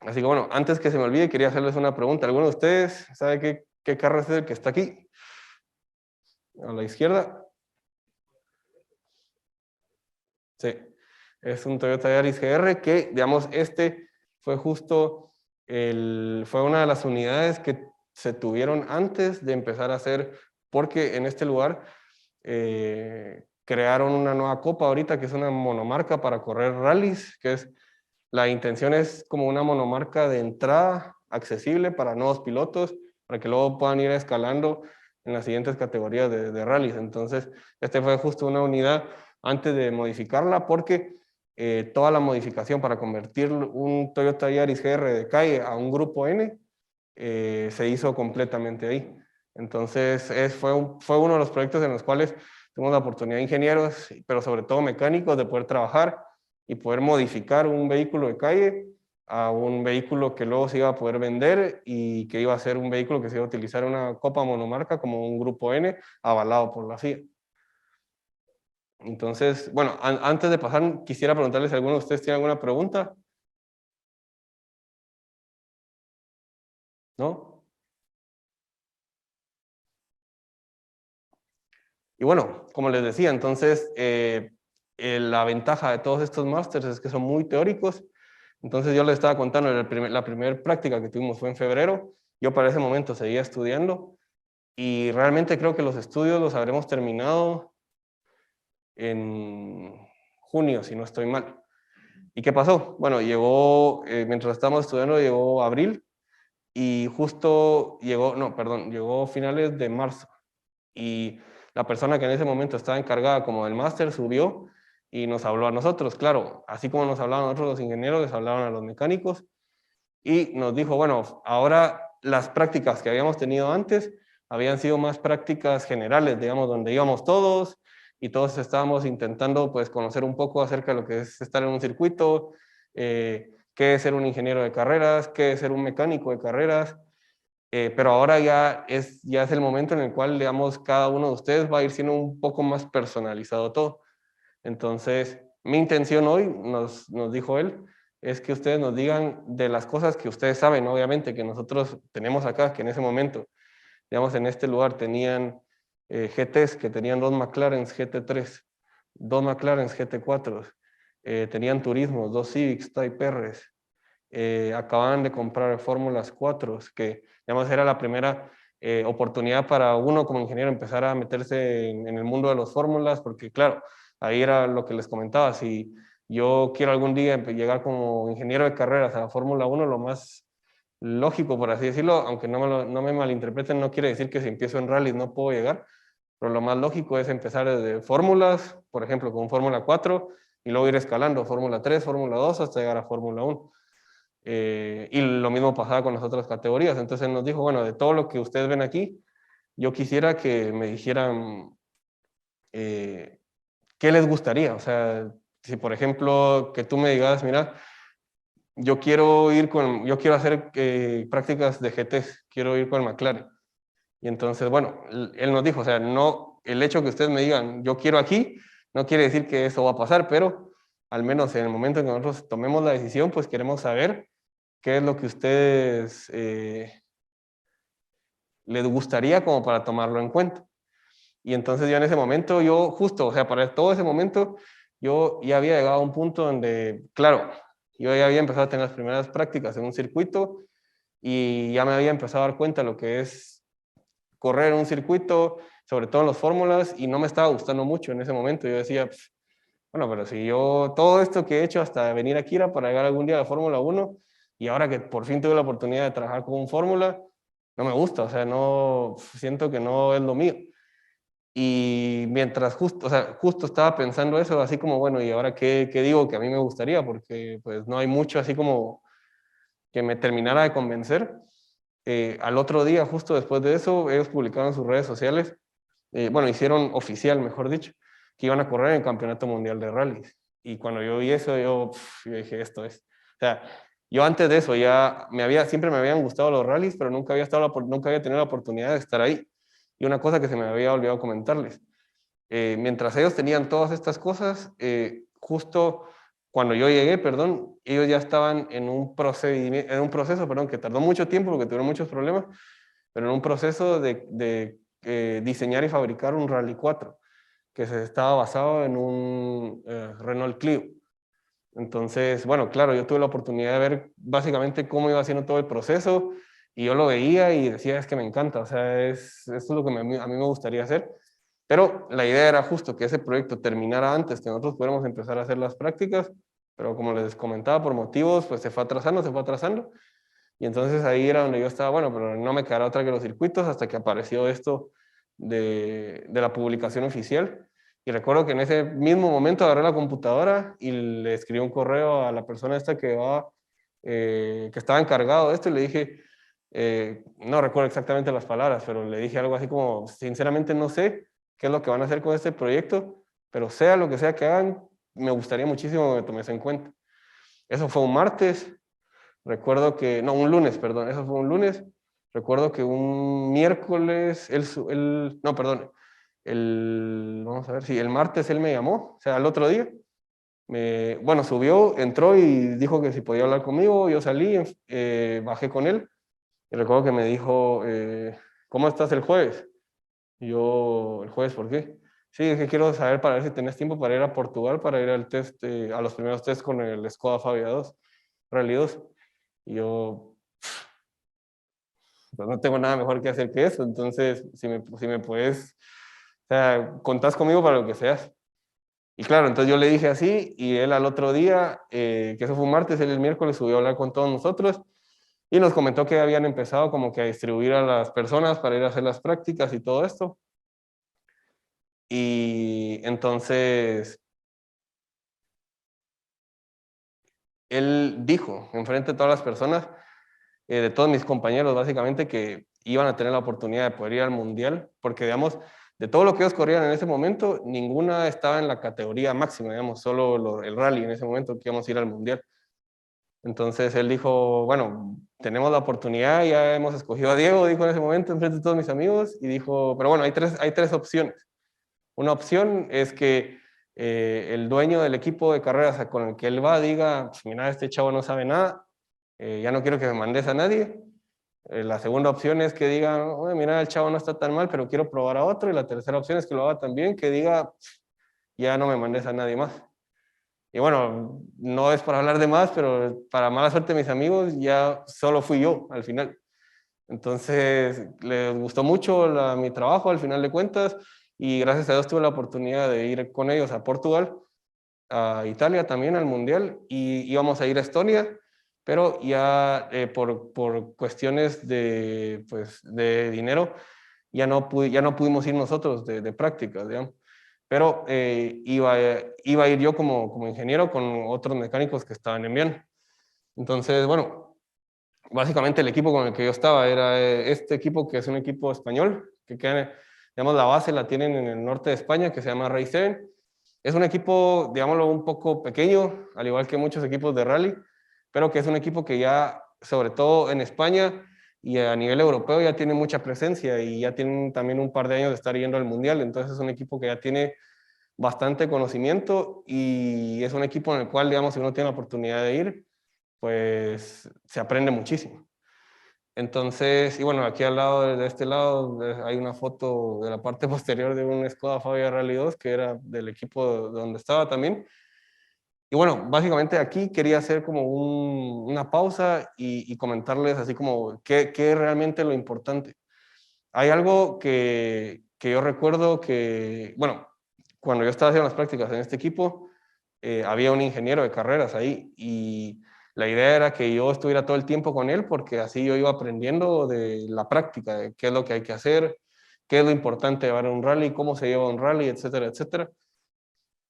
Así que bueno, antes que se me olvide, quería hacerles una pregunta. ¿Alguno de ustedes sabe qué carro es el que está aquí? A la izquierda. Sí, es un Toyota Yaris GR que, digamos, este fue justo, fue una de las unidades que se tuvieron antes de empezar a hacer, porque en este lugar crearon una nueva copa ahorita, que es una monomarca para correr rallies, la intención es como una monomarca de entrada accesible para nuevos pilotos, para que luego puedan ir escalando en las siguientes categorías de rallies. Entonces, este fue justo una unidad antes de modificarla, porque toda la modificación para convertir un Toyota Yaris GR de calle a un grupo N se hizo completamente ahí. Entonces, fue uno de los proyectos en los cuales tuvimos la oportunidad de ingenieros, pero sobre todo mecánicos, de poder trabajar y poder modificar un vehículo de calle a un vehículo que luego se iba a poder vender y que iba a ser un vehículo que se iba a utilizar en una copa monomarca como un grupo N avalado por la FIA. Entonces, bueno, antes de pasar, quisiera preguntarles si alguno de ustedes tiene alguna pregunta. ¿No? Y bueno, como les decía, entonces, la ventaja de todos estos másters es que son muy teóricos. Entonces yo les estaba contando, la primera práctica que tuvimos fue en febrero. Yo para ese momento seguía estudiando y realmente creo que los estudios los habremos terminado en junio, si no estoy mal. ¿Y qué pasó? Bueno, llegó, mientras estábamos estudiando, llegó abril y justo llegó, no, perdón, llegó finales de marzo. Y la persona que en ese momento estaba encargada como del máster subió y nos habló a nosotros. Claro, así como nos hablaban a nosotros los ingenieros, les hablaban a los mecánicos y nos dijo, bueno, ahora las prácticas que habíamos tenido antes habían sido más prácticas generales, digamos, donde íbamos todos y todos estábamos intentando pues conocer un poco acerca de lo que es estar en un circuito, qué es ser un ingeniero de carreras, qué es ser un mecánico de carreras, pero ahora ya es el momento en el cual, digamos, cada uno de ustedes va a ir siendo un poco más personalizado todo. Entonces, mi intención hoy, nos dijo él, es que ustedes nos digan de las cosas que ustedes saben, obviamente, que nosotros tenemos acá, que en ese momento, digamos, en este lugar tenían GTs, que tenían dos McLarens GT3, dos McLarens GT4, tenían turismos, dos Civics Type Rs, acababan de comprar Fórmulas 4, que digamos era la primera oportunidad para uno como ingeniero empezar a meterse en el mundo de las fórmulas, porque claro, ahí era lo que les comentaba, si yo quiero algún día llegar como ingeniero de carreras a la Fórmula 1, lo más lógico, por así decirlo, aunque no me malinterpreten, no quiere decir que si empiezo en rallies no puedo llegar, pero lo más lógico es empezar desde fórmulas, por ejemplo, con Fórmula 4, y luego ir escalando Fórmula 3, Fórmula 2, hasta llegar a Fórmula 1. Y lo mismo pasaba con las otras categorías. Entonces nos dijo, bueno, de todo lo que ustedes ven aquí, yo quisiera que me dijeran qué les gustaría. O sea, si por ejemplo, que tú me digas, mira, yo quiero hacer prácticas de GT, quiero ir con el McLaren. Y entonces, bueno, él nos dijo, o sea, no, el hecho que ustedes me digan, yo quiero aquí, no quiere decir que eso va a pasar, pero al menos en el momento en que nosotros tomemos la decisión, pues queremos saber qué es lo que ustedes les gustaría como para tomarlo en cuenta. Y entonces yo en ese momento, yo justo, o sea, para todo ese momento, yo ya había llegado a un punto donde, claro, yo ya había empezado a tener las primeras prácticas en un circuito y ya me había empezado a dar cuenta de lo que es correr en un circuito, sobre todo en las fórmulas, y no me estaba gustando mucho en ese momento. Yo decía, pues, bueno, pero si yo todo esto que he hecho hasta venir aquí era para llegar algún día a la Fórmula 1 y ahora que por fin tuve la oportunidad de trabajar con un Fórmula, no me gusta, o sea, no, siento que no es lo mío. Y mientras justo, o sea, justo estaba pensando eso, así como, bueno, ¿y ahora qué digo que a mí me gustaría? Porque pues no hay mucho así como que me terminara de convencer. Al otro día, justo después de eso, ellos publicaron en sus redes sociales, bueno, hicieron oficial, mejor dicho, que iban a correr en el Campeonato Mundial de Rallys. Y cuando yo vi eso, yo dije, esto es. O sea, yo antes de eso ya siempre me habían gustado los rallies, pero nunca había tenido la oportunidad de estar ahí. Y una cosa que se me había olvidado comentarles, mientras ellos tenían todas estas cosas, justo cuando yo llegué, perdón, ellos ya estaban en un proceso, perdón, que tardó mucho tiempo porque tuvieron muchos problemas, pero en un proceso de diseñar y fabricar un Rally 4, que se estaba basado en un Renault Clio. Entonces, bueno, claro, yo tuve la oportunidad de ver básicamente cómo iba haciendo todo el proceso y yo lo veía y decía, es que me encanta, o sea, esto es lo que a mí me gustaría hacer. Pero la idea era justo que ese proyecto terminara antes, que nosotros pudiéramos empezar a hacer las prácticas, pero como les comentaba, por motivos, pues se fue atrasando, y entonces ahí era donde yo estaba, bueno, pero no me quedará otra que los circuitos hasta que apareció esto de la publicación oficial. Y recuerdo que en ese mismo momento agarré la computadora y le escribí un correo a la persona esta que estaba encargado de esto y le dije, no recuerdo exactamente las palabras, pero le dije algo así como, sinceramente no sé qué es lo que van a hacer con este proyecto, pero sea lo que sea que hagan, me gustaría muchísimo que me tomes en cuenta. Eso fue un martes, recuerdo que, no, un lunes, perdón, eso fue un lunes. Recuerdo que un miércoles, no, perdón, vamos a ver, sí, el martes él me llamó, o sea, el otro día. Bueno, subió, entró y dijo que si podía hablar conmigo, yo salí, bajé con él y recuerdo que me dijo, ¿cómo estás el jueves? Y yo, ¿el jueves por qué? Sí, es que quiero saber para ver si tenés tiempo para ir a Portugal, para ir al test, a los primeros test con el Skoda Fabia 2, Rally 2. Y yo, pues no tengo nada mejor que hacer que eso, entonces si me puedes, o sea, contás conmigo para lo que seas. Y claro, entonces yo le dije así y él al otro día, que eso fue un martes, él el miércoles subió a hablar con todos nosotros y nos comentó que habían empezado como que a distribuir a las personas para ir a hacer las prácticas y todo esto. Y entonces él dijo, enfrente de todas las personas, de todos mis compañeros básicamente, que iban a tener la oportunidad de poder ir al mundial, porque digamos, de todo lo que ellos corrían en ese momento, ninguna estaba en la categoría máxima, digamos, solo el rally en ese momento que íbamos a ir al mundial. Entonces él dijo, bueno, tenemos la oportunidad, ya hemos escogido a Diego, dijo en ese momento, enfrente de todos mis amigos, y dijo, pero bueno, hay tres opciones. Una opción es que el dueño del equipo de carreras con el que él va diga, pues, mira, este chavo no sabe nada, ya no quiero que me mandes a nadie. La segunda opción es que diga, oye, mira, el chavo no está tan mal, pero quiero probar a otro. Y la tercera opción es que lo haga también, que diga, ya no me mandes a nadie más. Y bueno, no es para hablar de más, pero para mala suerte de mis amigos, ya solo fui yo al final. Entonces, les gustó mucho mi trabajo al final de cuentas y gracias a Dios tuve la oportunidad de ir con ellos a Portugal, a Italia también al Mundial y íbamos a ir a Estonia, pero ya por cuestiones de, pues, de dinero ya no pudimos ir nosotros de prácticas, digamos. Pero iba a ir yo como ingeniero con otros mecánicos que estaban en Viena. Entonces, bueno, básicamente el equipo con el que yo estaba era este equipo que es un equipo español, que queda, digamos, la base la tienen en el norte de España, que se llama Race 7. Es un equipo, digámoslo, un poco pequeño, al igual que muchos equipos de rally, pero que es un equipo que ya, sobre todo en España y a nivel europeo, ya tiene mucha presencia y ya tienen también un par de años de estar yendo al Mundial. Entonces es un equipo que ya tiene bastante conocimiento y es un equipo en el cual, digamos, si uno tiene la oportunidad de ir, pues se aprende muchísimo. Entonces, y bueno, aquí al lado, de este lado, hay una foto de la parte posterior de un Skoda Fabia Rally 2, que era del equipo donde estaba también. Y bueno, básicamente aquí quería hacer como una pausa y comentarles así como qué es realmente lo importante. Hay algo que yo recuerdo que, bueno, cuando yo estaba haciendo las prácticas en este equipo, había un ingeniero de carreras ahí y la idea era que yo estuviera todo el tiempo con él porque así yo iba aprendiendo de la práctica, de qué es lo que hay que hacer, qué es lo importante de llevar un rally, cómo se lleva un rally, etcétera, etcétera.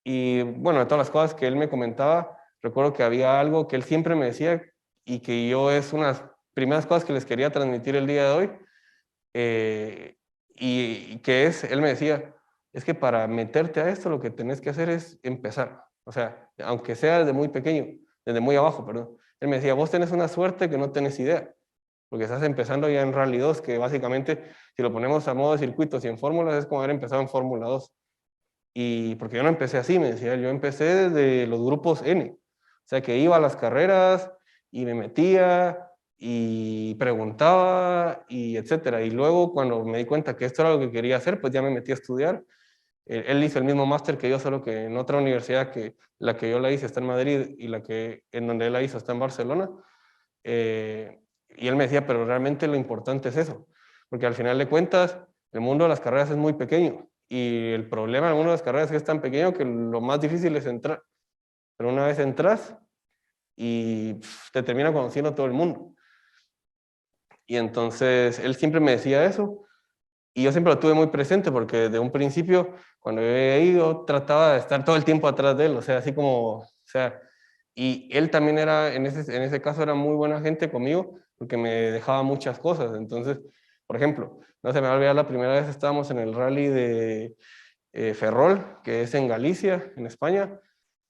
Y bueno, de todas las cosas que él me comentaba, recuerdo que había algo que él siempre me decía y que yo es unas primeras cosas que les quería transmitir el día de hoy, y que es, él me decía, es que para meterte a esto lo que tenés que hacer es empezar. O sea, aunque sea desde muy pequeño, desde muy abajo, perdón. Él me decía, vos tenés una suerte que no tenés idea, porque estás empezando ya en Rally 2, que básicamente, si lo ponemos a modo de circuitos y en fórmulas, es como haber empezado en Fórmula 2. Y porque yo no empecé así, me decía él, yo empecé desde los grupos N. O sea, que iba a las carreras y me metía y preguntaba y etcétera. Y luego cuando me di cuenta que esto era lo que quería hacer, pues ya me metí a estudiar. Él hizo el mismo máster que yo, solo que en otra universidad, que la que yo la hice está en Madrid y la que en donde él la hizo está en Barcelona. Y él me decía, pero realmente lo importante es eso, porque al final de cuentas el mundo de las carreras es muy pequeño y el problema del mundo de las carreras es que es tan pequeño que lo más difícil es entrar, pero una vez entras y te termina conociendo todo el mundo. Y entonces él siempre me decía eso Y yo siempre lo tuve muy presente porque desde un principio, cuando yo llegué ahí, yo trataba de estar todo el tiempo atrás de él, o sea, así como, o sea, y él también era, en ese caso, era muy buena gente conmigo porque me dejaba muchas cosas. Entonces, por ejemplo, no se me va a olvidar la primera vez estábamos en el rally de Ferrol, que es en Galicia, en España.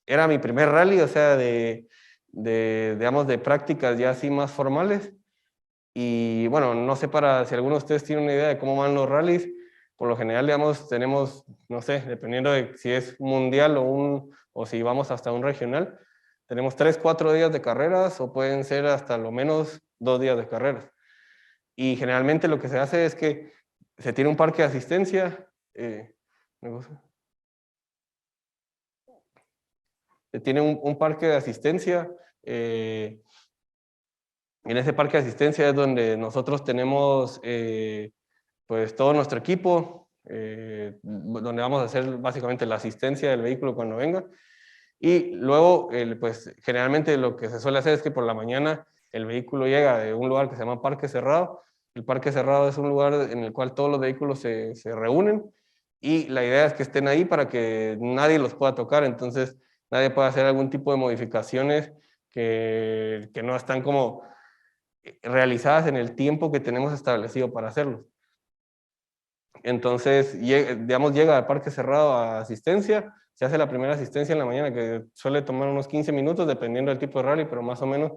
Era mi primer rally, o sea, digamos, de prácticas ya así más formales. Y bueno, no sé si alguno de ustedes tiene una idea de cómo van los rallies. Por lo general, digamos, tenemos, no sé, dependiendo de si es mundial o si vamos hasta un regional, tenemos 3, 4 días de carreras o pueden ser hasta lo menos 2 días de carreras. Y generalmente lo que se hace es que se tiene un parque de asistencia. ¿Me gusta? Se tiene un parque de asistencia. En ese parque de asistencia es donde nosotros tenemos pues todo nuestro equipo, donde vamos a hacer básicamente la asistencia del vehículo cuando venga. Y luego, pues generalmente lo que se suele hacer es que por la mañana el vehículo llega de un lugar que se llama Parque Cerrado. El Parque Cerrado es un lugar en el cual todos los vehículos se reúnen y la idea es que estén ahí para que nadie los pueda tocar, entonces nadie puede hacer algún tipo de modificaciones que no están como realizadas en el tiempo que tenemos establecido para hacerlo. Entonces, digamos, llega al parque cerrado a asistencia, se hace la primera asistencia en la mañana, que suele tomar unos 15 minutos, dependiendo del tipo de rally, pero más o menos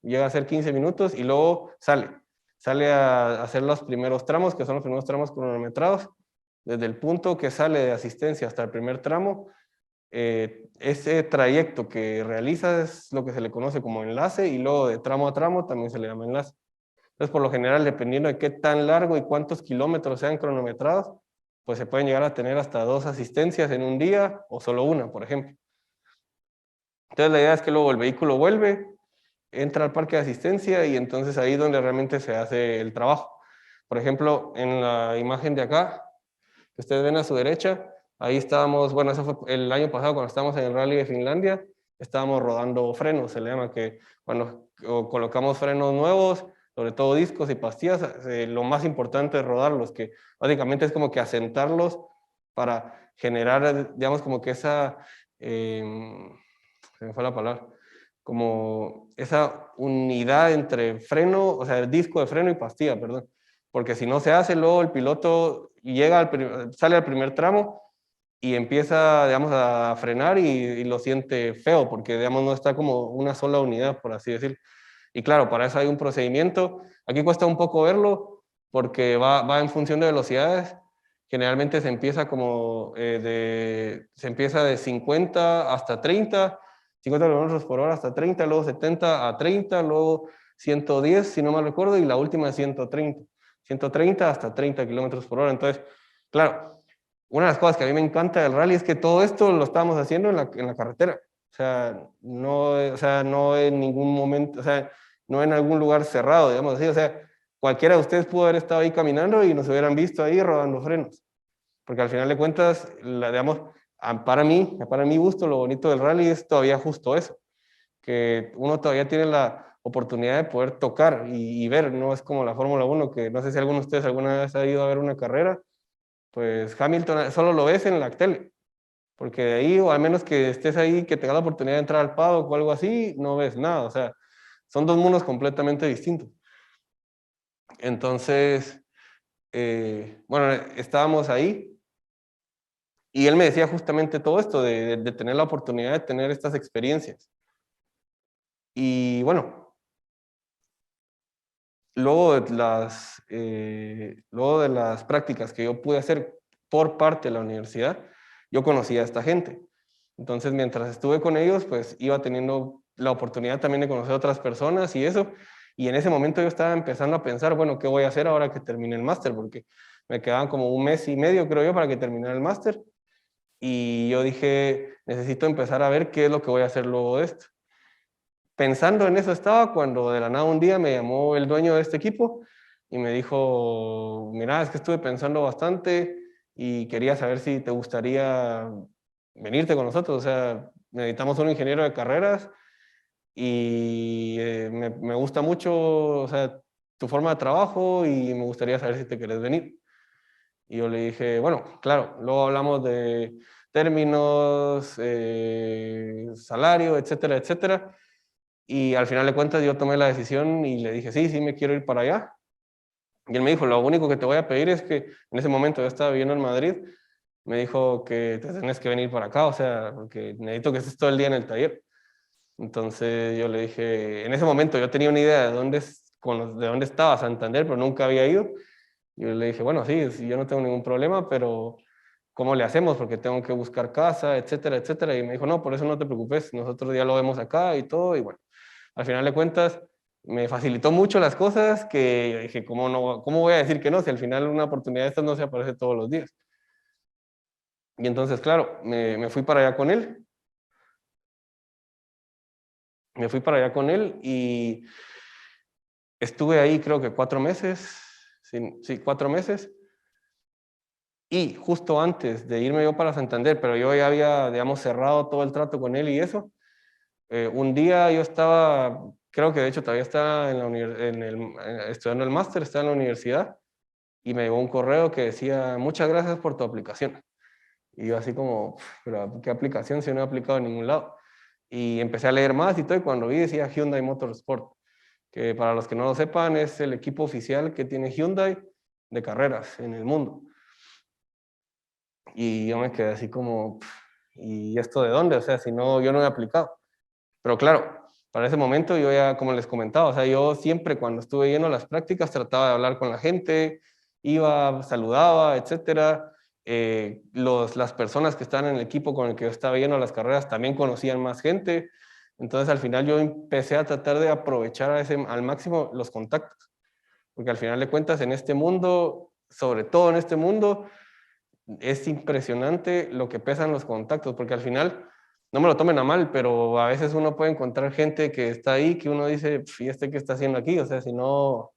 llega a ser 15 minutos y luego sale a hacer los primeros tramos, que son los primeros tramos cronometrados. Desde el punto que sale de asistencia hasta el primer tramo, ese trayecto que realiza es lo que se le conoce como enlace y luego de tramo a tramo también se le llama enlace. Entonces, por lo general, dependiendo de qué tan largo y cuántos kilómetros sean cronometrados, pues se pueden llegar a tener hasta 2 asistencias en un día o solo una, por ejemplo. Entonces, la idea es que luego el vehículo vuelve, entra al parque de asistencia y entonces ahí es donde realmente se hace el trabajo. Por ejemplo, en la imagen de acá, que ustedes ven a su derecha, ahí estábamos, bueno, eso fue el año pasado cuando estábamos en el Rally de Finlandia, estábamos rodando frenos, se le llama que cuando colocamos frenos nuevos, sobre todo discos y pastillas, lo más importante es rodarlos, que básicamente es como que asentarlos para generar, digamos, como que esa, se me fue la palabra, como esa unidad entre freno, o sea, el disco de freno y pastilla, perdón. Porque si no se hace, luego el piloto sale al primer tramo y empieza, digamos, a frenar y lo siente feo, porque, digamos, no está como una sola unidad, por así decirlo. Y claro, para eso hay un procedimiento. Aquí cuesta un poco verlo, porque va en función de velocidades. Generalmente se empieza se empieza de 50 hasta 30, 50 kilómetros por hora hasta 30, luego 70 a 30, luego 110, si no mal recuerdo, y la última es 130. 130 hasta 30 kilómetros por hora. Entonces, claro, una de las cosas que a mí me encanta del rally es que todo esto lo estábamos haciendo en la carretera. O sea, no en ningún momento, o sea, no en algún lugar cerrado, digamos así. O sea, cualquiera de ustedes pudo haber estado ahí caminando y nos hubieran visto ahí rodando frenos. Porque al final de cuentas, digamos, para mi gusto, lo bonito del rally es todavía justo eso, que uno todavía tiene la oportunidad de poder tocar y ver, no es como la Fórmula 1, que no sé si alguno de ustedes alguna vez ha ido a ver una carrera, pues Hamilton solo lo ves en la tele, porque de ahí, o al menos que estés ahí, que tengas la oportunidad de entrar al paddock o algo así, no ves nada, o sea, son dos mundos completamente distintos. Entonces, bueno, estábamos ahí y él me decía justamente todo esto, de tener la oportunidad de tener estas experiencias. Y bueno, luego de las prácticas que yo pude hacer por parte de la universidad, yo conocí a esta gente. Entonces, mientras estuve con ellos, pues iba teniendo la oportunidad también de conocer a otras personas y eso. Y en ese momento yo estaba empezando a pensar, bueno, ¿qué voy a hacer ahora que termine el máster? Porque me quedaban como un mes y medio, creo yo, para que terminara el máster. Y yo dije, necesito empezar a ver qué es lo que voy a hacer luego de esto. Pensando en eso estaba cuando de la nada un día me llamó el dueño de este equipo y me dijo, mira, es que estuve pensando bastante y quería saber si te gustaría venirte con nosotros. O sea, necesitamos un ingeniero de carreras y me gusta mucho, o sea, tu forma de trabajo y me gustaría saber si te querés venir. Y yo le dije, bueno, claro, luego hablamos de términos, salario, etcétera, etcétera. Y al final de cuentas yo tomé la decisión y le dije, sí, sí, me quiero ir para allá. Y él me dijo, lo único que te voy a pedir es que en ese momento yo estaba viviendo en Madrid, me dijo que te tienes que venir para acá, o sea, porque necesito que estés todo el día en el taller. Entonces yo le dije, en ese momento yo tenía una idea de de dónde estaba Santander, pero nunca había ido. Yo le dije, bueno, sí, sí, yo no tengo ningún problema, pero ¿cómo le hacemos? Porque tengo que buscar casa, etcétera, etcétera. Y me dijo, no, por eso no te preocupes, nosotros ya lo vemos acá y todo. Y bueno, al final de cuentas, me facilitó mucho las cosas que yo dije, ¿cómo, no, cómo voy a decir que no? Si al final una oportunidad de estas no se aparece todos los días. Y entonces, claro, me fui para allá con él. Me fui para allá con él y estuve ahí creo que 4 meses. Sí, sí, 4 meses. Y justo antes de irme yo para Santander, pero yo ya había, digamos, cerrado todo el trato con él y eso, un día yo estaba, creo que de hecho todavía estaba en estudiando el máster, estaba en la universidad, y me llegó un correo que decía, muchas gracias por tu aplicación. Y yo así como, pero ¿qué aplicación si no he aplicado en ningún lado? Y empecé a leer más y todo, y cuando vi decía Hyundai Motorsport, que para los que no lo sepan es el equipo oficial que tiene Hyundai de carreras en el mundo. Y yo me quedé así como, ¿y esto de dónde? O sea, si no, yo no he aplicado. Pero claro, para ese momento yo ya, como les comentaba, o sea, yo siempre cuando estuve yendo a las prácticas trataba de hablar con la gente, iba, saludaba, etcétera. Las personas que estaban en el equipo con el que yo estaba yendo a las carreras también conocían más gente. Entonces al final yo empecé a tratar de aprovechar al máximo los contactos. Porque al final de cuentas en este mundo, sobre todo en este mundo, es impresionante lo que pesan los contactos, porque al final, no me lo tomen a mal, pero a veces uno puede encontrar gente que está ahí, que uno dice, ¿y este qué está haciendo aquí? O sea, si no,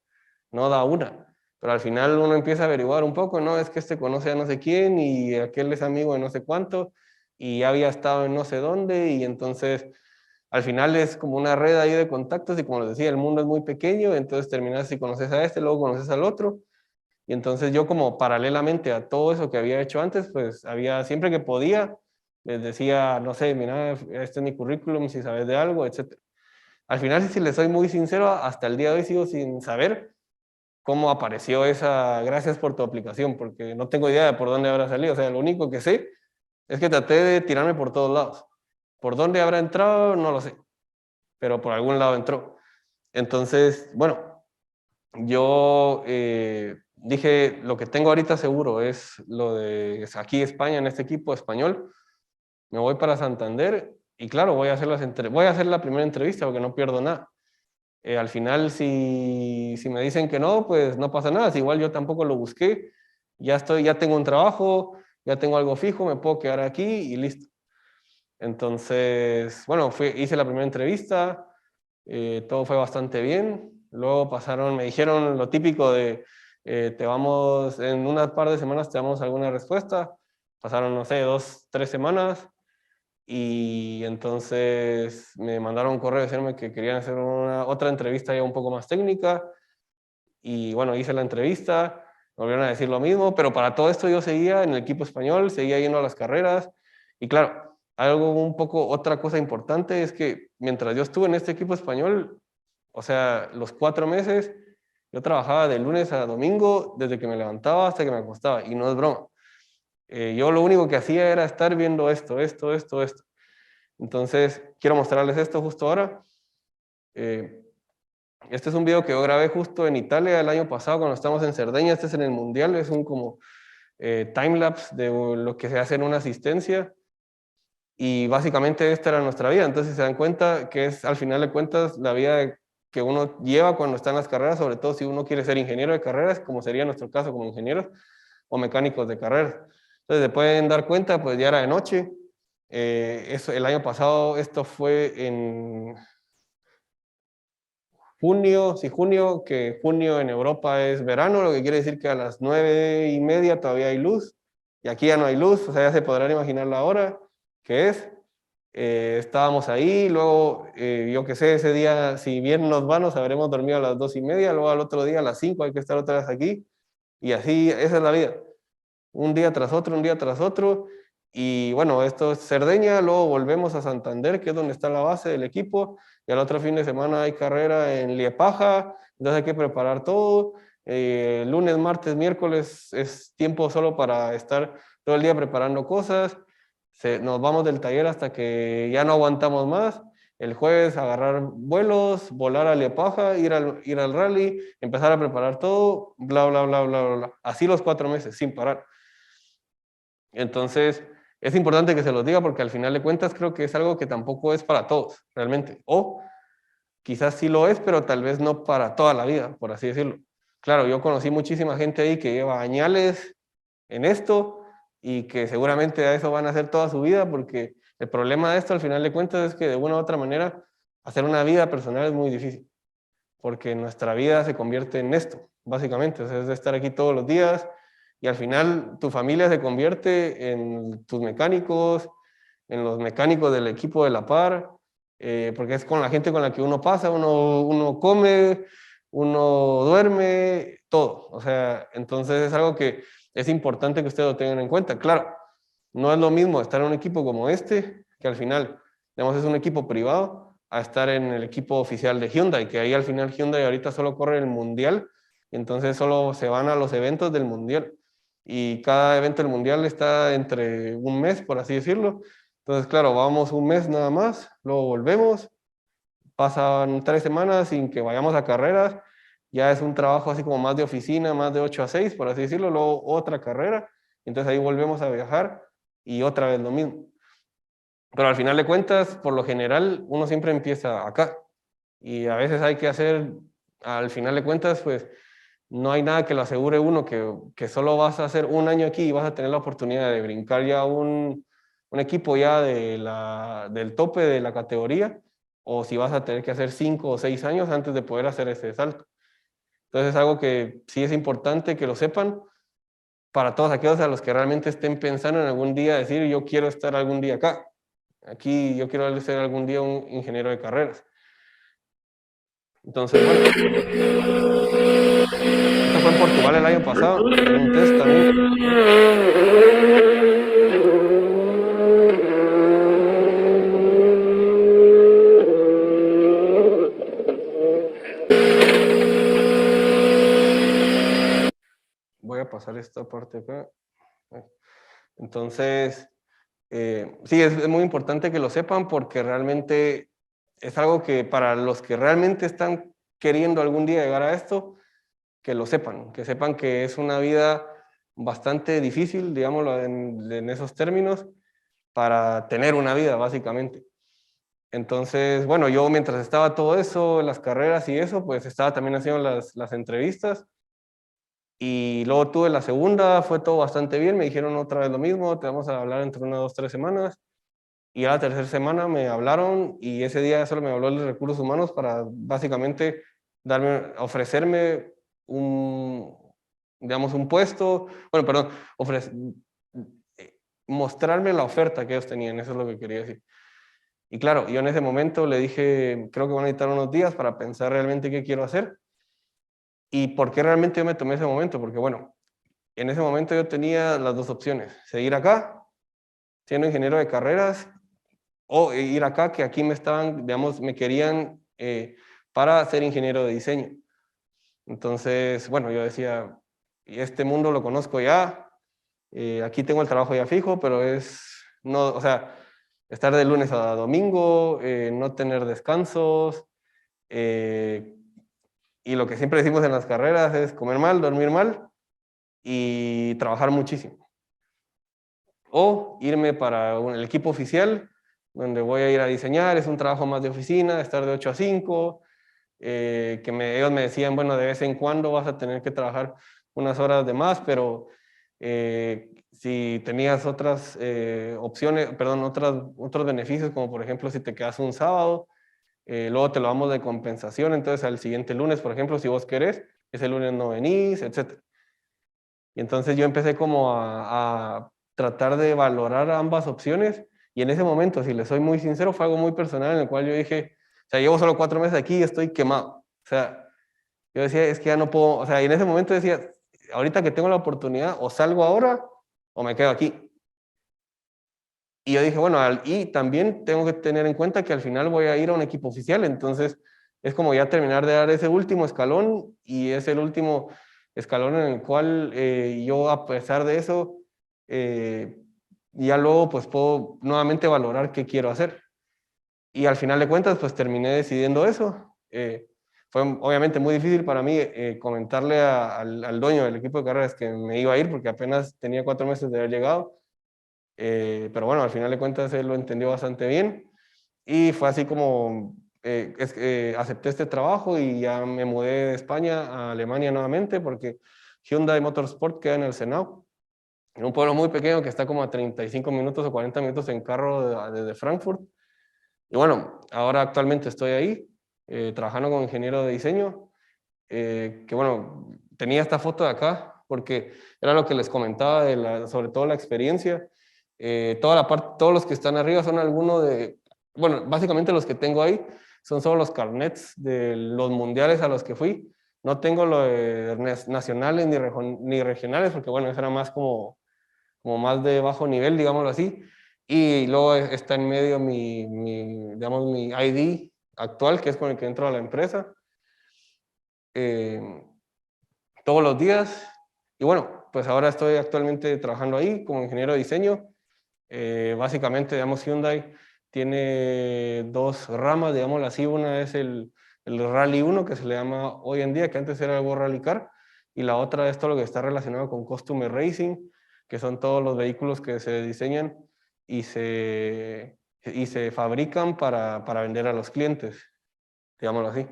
no da una. Pero al final uno empieza a averiguar un poco, ¿no? Es que este conoce a no sé quién y aquel es amigo de no sé cuánto y ya había estado en no sé dónde y entonces al final es como una red ahí de contactos y como les decía, el mundo es muy pequeño, entonces terminas si conoces a este, luego conoces al otro y entonces yo como paralelamente a todo eso que había hecho antes, pues había, siempre que podía, les decía, no sé, mira, este es mi currículum, si sabes de algo, etc. Al final, si les soy muy sincero, hasta el día de hoy sigo sin saber cómo apareció esa, gracias por tu aplicación, porque no tengo idea de por dónde habrá salido. O sea, lo único que sé es que traté de tirarme por todos lados. Por dónde habrá entrado, no lo sé, pero por algún lado entró. Entonces, bueno, yo dije, lo que tengo ahorita seguro es lo de es aquí España, en este equipo español. Me voy para Santander y claro, voy a hacer la primera entrevista porque no pierdo nada. Al final, si me dicen que no, pues no pasa nada. Si igual yo tampoco lo busqué, ya tengo un trabajo, ya tengo algo fijo, me puedo quedar aquí y listo. Entonces, bueno, hice la primera entrevista, todo fue bastante bien. Luego me dijeron lo típico de, en unas par de semanas te damos alguna respuesta. Pasaron, no sé, 2, 3 semanas y entonces me mandaron un correo diciéndome que querían hacer otra entrevista ya un poco más técnica y bueno, hice la entrevista, me volvieron a decir lo mismo, pero para todo esto yo seguía en el equipo español, seguía yendo a las carreras y claro, otra cosa importante es que mientras yo estuve en este equipo español, o sea, los 4 meses, yo trabajaba de lunes a domingo, desde que me levantaba hasta que me acostaba, y no es broma. Yo lo único que hacía era estar viendo esto. Entonces, quiero mostrarles esto justo ahora. Eh, este es un video que yo grabé justo en Italia el año pasado cuando estábamos en Cerdeña. Este es en el Mundial, es un como timelapse de lo que se hace en una asistencia. Y básicamente esta era nuestra vida. Entonces se dan cuenta que es al final de cuentas la vida que uno lleva cuando está en las carreras, sobre todo si uno quiere ser ingeniero de carreras, como sería nuestro caso como ingenieros, o mecánicos de carreras. Entonces se pueden dar cuenta, pues ya era de noche. El año pasado, esto fue en junio, sí, junio, que junio en Europa es verano, lo que quiere decir que a las 9:30 todavía hay luz, y aquí ya no hay luz, o sea, ya se podrán imaginar la hora que es. Estábamos ahí, luego, yo qué sé, ese día, si bien nos va, nos habremos dormido a las 2:30, luego al otro día a las 5 hay que estar otra vez aquí, y así, esa es la vida. un día tras otro, un día tras otro. Y bueno, esto es Cerdeña, luego volvemos a Santander, que es donde está la base del equipo, y al otro fin de semana hay carrera en Liepaja, entonces hay que preparar todo. Lunes, martes, miércoles es tiempo solo para estar todo el día preparando cosas. Nos vamos del taller hasta que ya no aguantamos más. El jueves agarrar vuelos, volar a Liepaja, ir al rally, empezar a preparar todo, bla, bla, bla, bla, bla, bla. Así los 4 meses, sin parar. Entonces, es importante que se los diga porque al final de cuentas creo que es algo que tampoco es para todos, realmente. O quizás sí lo es, pero tal vez no para toda la vida, por así decirlo. Claro, yo conocí muchísima gente ahí que lleva añales en esto y que seguramente a eso van a hacer toda su vida, porque el problema de esto al final de cuentas es que de una u otra manera hacer una vida personal es muy difícil, porque nuestra vida se convierte en esto, básicamente. O sea, es de estar aquí todos los días y al final tu familia se convierte en tus mecánicos, en los mecánicos del equipo de la par, porque es con la gente con la que uno pasa, uno come, uno duerme, todo. O sea, entonces es algo que es importante que ustedes lo tengan en cuenta. Claro, no es lo mismo estar en un equipo como este, que al final, digamos, es un equipo privado, a estar en el equipo oficial de Hyundai, que ahí al final Hyundai ahorita solo corre el Mundial, y entonces solo se van a los eventos del Mundial. Y cada evento del Mundial está entre un mes, por así decirlo. Entonces, claro, vamos un mes nada más, luego volvemos, pasan 3 semanas sin que vayamos a carreras, ya es un trabajo así como más de oficina, más de 8 a 6, por así decirlo, luego otra carrera, entonces ahí volvemos a viajar y otra vez lo mismo. Pero al final de cuentas, por lo general, uno siempre empieza acá y a veces hay que hacer, al final de cuentas, pues no hay nada que lo asegure uno que solo vas a hacer un año aquí y vas a tener la oportunidad de brincar ya un equipo ya del tope de la categoría, o si vas a tener que hacer 5 o 6 años antes de poder hacer ese salto. Entonces es algo que sí es importante que lo sepan para todos aquellos a los que realmente estén pensando en algún día decir yo quiero estar algún día acá. Aquí yo quiero ser algún día un ingeniero de carreras. Entonces, bueno, esto fue en Portugal el año pasado, en un test también. Voy a pasar esta parte acá. Entonces, sí, es muy importante que lo sepan porque realmente es algo que para los que realmente están queriendo algún día llegar a esto, que lo sepan, que sepan que es una vida bastante difícil, digámoslo en esos términos, para tener una vida, básicamente. Entonces, bueno, yo mientras estaba todo eso, las carreras y eso, pues estaba también haciendo las entrevistas. Y luego tuve la segunda, fue todo bastante bien, me dijeron otra vez lo mismo, te vamos a hablar entre 1, 2, 3 semanas. Y a la tercera semana me hablaron y ese día solo me habló el de recursos humanos para básicamente ofrecerme digamos, un puesto, bueno, perdón, mostrarme la oferta que ellos tenían, eso es lo que quería decir. Y claro, yo en ese momento le dije, creo que van a necesitar unos días para pensar realmente qué quiero hacer. ¿Y por qué realmente yo me tomé ese momento? Porque bueno, en ese momento yo tenía las dos opciones, seguir acá, siendo ingeniero de carreras, o ir acá, que aquí me estaban, digamos, me querían para ser ingeniero de diseño. Entonces, bueno, yo decía, y este mundo lo conozco ya, aquí tengo el trabajo ya fijo, pero no, o sea, estar de lunes a domingo, no tener descansos, y lo que siempre decimos en las carreras es comer mal, dormir mal y trabajar muchísimo. O irme para el equipo oficial, donde voy a ir a diseñar, es un trabajo más de oficina, estar de 8 a 5, ellos me decían, bueno, de vez en cuando vas a tener que trabajar unas horas de más, pero si tenías otras opciones, perdón, otros beneficios, como por ejemplo si te quedas un sábado, luego te lo damos de compensación, entonces al siguiente lunes, por ejemplo, si vos querés, ese lunes no venís, etc. Y entonces yo empecé como a tratar de valorar ambas opciones y en ese momento, si les soy muy sincero, fue algo muy personal en el cual yo dije, o sea, llevo solo 4 meses aquí y estoy quemado. O sea, yo decía, es que ya no puedo, o sea, y en ese momento decía, ahorita que tengo la oportunidad, o salgo ahora o me quedo aquí. Y yo dije, bueno, y también tengo que tener en cuenta que al final voy a ir a un equipo oficial, entonces es como ya terminar de dar ese último escalón, y es el último escalón en el cual yo, a pesar de eso, ya luego pues puedo nuevamente valorar qué quiero hacer. Y al final de cuentas pues terminé decidiendo eso. Fue obviamente muy difícil para mí comentarle al dueño del equipo de carreras que me iba a ir, porque apenas tenía 4 meses de haber llegado. Pero bueno, al final de cuentas él lo entendió bastante bien, y fue así como acepté este trabajo y ya me mudé de España a Alemania nuevamente, porque Hyundai Motorsport queda en el Senado, en un pueblo muy pequeño que está como a 35 minutos o 40 minutos en carro desde Frankfurt. Y bueno, ahora actualmente estoy ahí trabajando como ingeniero de diseño, que bueno, tenía esta foto de acá porque era lo que les comentaba sobre todo la experiencia. Toda la parte, todos los que están arriba son algunos bueno, básicamente los que tengo ahí son solo los carnets de los mundiales a los que fui. No tengo los nacionales ni regionales, porque bueno, eso era más como más de bajo nivel, digámoslo así. Y luego está en medio digamos, mi ID actual, que es con el que entro a la empresa todos los días. Y bueno, pues ahora estoy actualmente trabajando ahí como ingeniero de diseño. Básicamente, digamos, Hyundai tiene 2 ramas, digamos así. Una es el Rally 1, que se le llama hoy en día, que antes era el World Rally Car, y la otra es todo lo que está relacionado con Customer Racing, que son todos los vehículos que se diseñan y se fabrican para vender a los clientes, digámoslo así.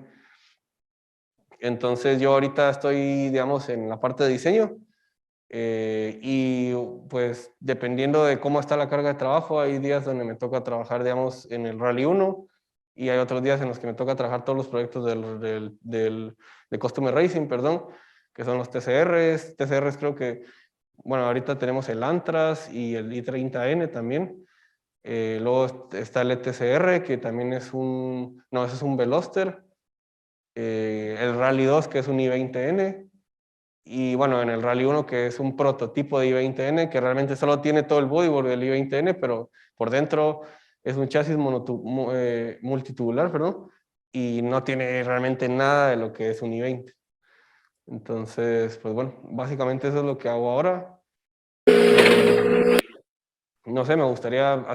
Entonces yo ahorita estoy, digamos, en la parte de diseño, y pues dependiendo de cómo está la carga de trabajo, hay días donde me toca trabajar, digamos, en el Rally 1, y hay otros días en los que me toca trabajar todos los proyectos de Customer Racing, perdón, que son los TCRs. TCRs creo que, bueno, ahorita tenemos el Antras y el i30N también. Luego está el ETCR, que también no, ese es un Veloster. El Rally 2, que es un i20N. Y bueno, en el Rally 1, que es un prototipo de i20N, que realmente solo tiene todo el bodyboard del i20N, pero por dentro es un chasis multitubular, perdón, y no tiene realmente nada de lo que es un i20. Entonces, pues bueno, básicamente eso es lo que hago ahora. No sé, me gustaría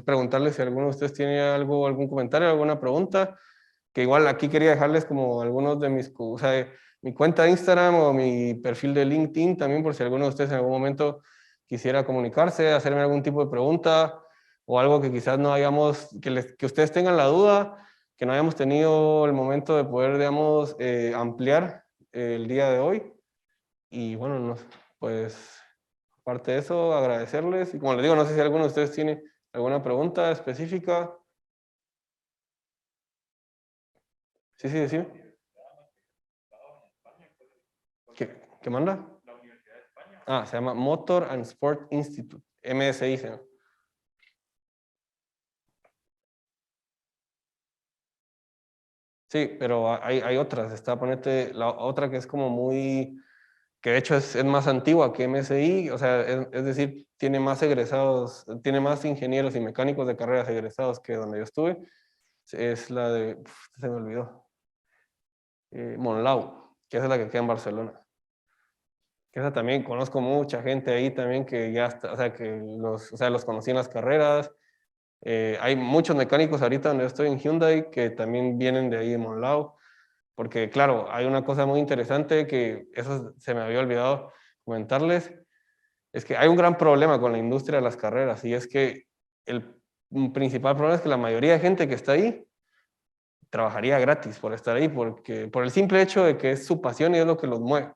preguntarles si alguno de ustedes tiene algún comentario, alguna pregunta, que igual aquí quería dejarles como algunos de o sea, mi cuenta de Instagram o mi perfil de LinkedIn también, por si alguno de ustedes en algún momento quisiera comunicarse, hacerme algún tipo de pregunta o algo que quizás no hayamos, que ustedes tengan la duda, que no hayamos tenido el momento de poder, digamos, ampliar el día de hoy. Y bueno, pues aparte de eso, agradecerles. Y como les digo, no sé si alguno de ustedes tiene alguna pregunta específica. Sí, sí, sí. ¿Qué manda? Ah, se llama Motor and Sport Institute, MSI. Sí, pero hay otras. Está, ponete, la otra que es como muy, que de hecho es más antigua que MSI, o sea, es decir, tiene más egresados, tiene más ingenieros y mecánicos de carreras egresados que donde yo estuve. Es la de, se me olvidó, Monlau, que es la que queda en Barcelona. Que esa también conozco mucha gente ahí también que ya está, o sea, los conocí en las carreras. Hay muchos mecánicos ahorita donde yo estoy en Hyundai que también vienen de ahí de Monlau, porque claro, hay una cosa muy interesante que eso se me había olvidado comentarles, es que hay un gran problema con la industria de las carreras, y es que el principal problema es que la mayoría de gente que está ahí trabajaría gratis por estar ahí, porque por el simple hecho de que es su pasión y es lo que los mueve.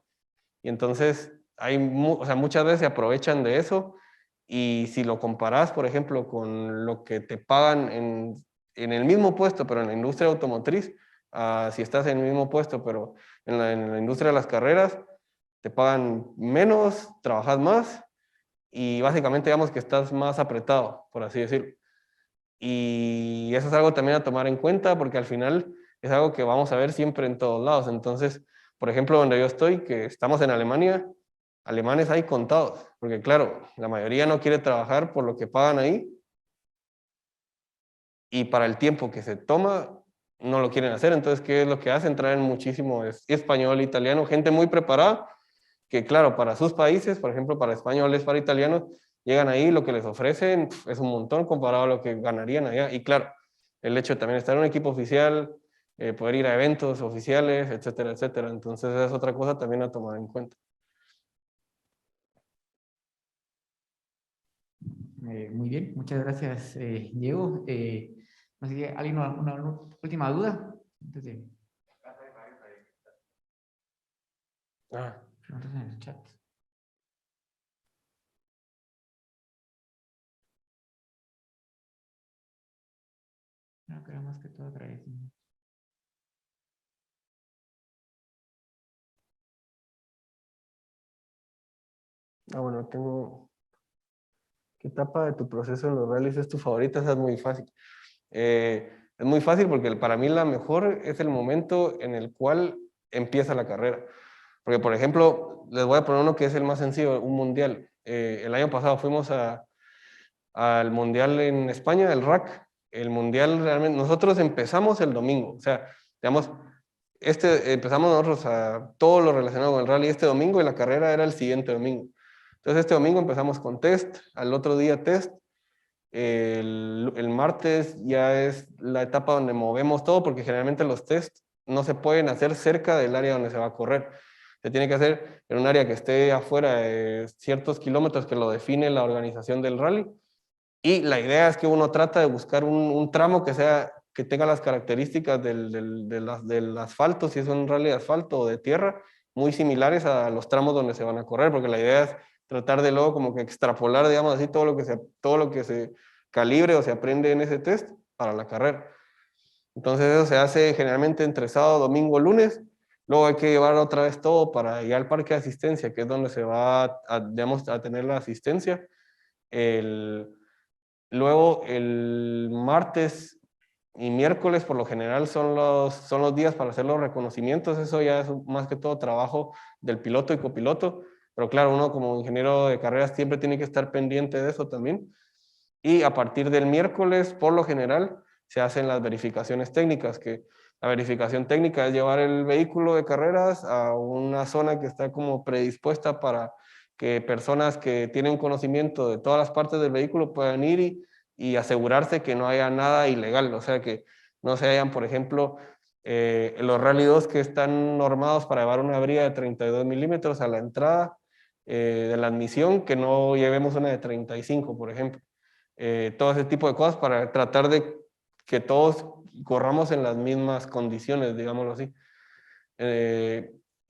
Y entonces o sea, muchas veces se aprovechan de eso, y si lo comparas, por ejemplo, con lo que te pagan en el mismo puesto, pero en la industria automotriz, si estás en el mismo puesto, pero en la industria de las carreras, te pagan menos, trabajas más, y básicamente digamos que estás más apretado, por así decirlo. Y eso es algo también a tomar en cuenta, porque al final es algo que vamos a ver siempre en todos lados. Entonces, por ejemplo, donde yo estoy, que estamos en Alemania, alemanes hay contados, porque claro, la mayoría no quiere trabajar por lo que pagan ahí, y para el tiempo que se toma, no lo quieren hacer. Entonces, ¿qué es lo que hacen? Traen muchísimo español, italiano, gente muy preparada, que claro, para sus países, por ejemplo, para españoles, para italianos, llegan ahí, lo que les ofrecen es un montón comparado a lo que ganarían allá. Y claro, el hecho de también estar en un equipo oficial, poder ir a eventos oficiales, etcétera, etcétera. Entonces, es otra cosa también a tomar en cuenta. Muy bien, muchas gracias, Diego. No sé si alguien una última duda antes de Ah, preguntas en el chat. No, creo más que todo agradecimiento. bueno, ¿qué etapa de tu proceso en los rallies es tu favorita? Esa es muy fácil. Es muy fácil porque para mí la mejor es el momento en el cual empieza la carrera. Porque, por ejemplo, les voy a poner uno que es el más sencillo, un mundial. El año pasado fuimos al mundial en España, el RAC. El mundial realmente, nosotros empezamos el domingo. O sea, digamos, empezamos nosotros a todo lo relacionado con el rally este domingo y la carrera era el siguiente domingo. Entonces, este domingo empezamos con test, al otro día test. El martes ya es la etapa donde movemos todo, porque generalmente los tests no se pueden hacer cerca del área donde se va a correr. Se tiene que hacer en un área que esté afuera de ciertos kilómetros que lo define la organización del rally. Y la idea es que uno trata de buscar un tramo que tenga las características del asfalto, si es un rally de asfalto o de tierra, muy similares a los tramos donde se van a correr, porque la idea es tratar de luego como que extrapolar, digamos así, todo lo que se calibre o se aprende en ese test para la carrera. Entonces eso se hace generalmente entre sábado, domingo, lunes. Luego hay que llevar otra vez todo para ir al parque de asistencia, que es donde se va digamos, a tener la asistencia. Luego el martes y miércoles por lo general son los días para hacer los reconocimientos. Eso ya es más que todo trabajo del piloto y copiloto. Pero claro, uno como ingeniero de carreras siempre tiene que estar pendiente de eso también. Y a partir del miércoles, por lo general, se hacen las verificaciones técnicas, que la verificación técnica es llevar el vehículo de carreras a una zona que está como predispuesta para que personas que tienen conocimiento de todas las partes del vehículo puedan ir y asegurarse que no haya nada ilegal, o sea, que no se hayan, por ejemplo, los Rally 2 que están normados para llevar una brida de 32 milímetros a la entrada de la admisión, que no llevemos una de 35, por ejemplo. Todo ese tipo de cosas para tratar de que todos corramos en las mismas condiciones, digámoslo así.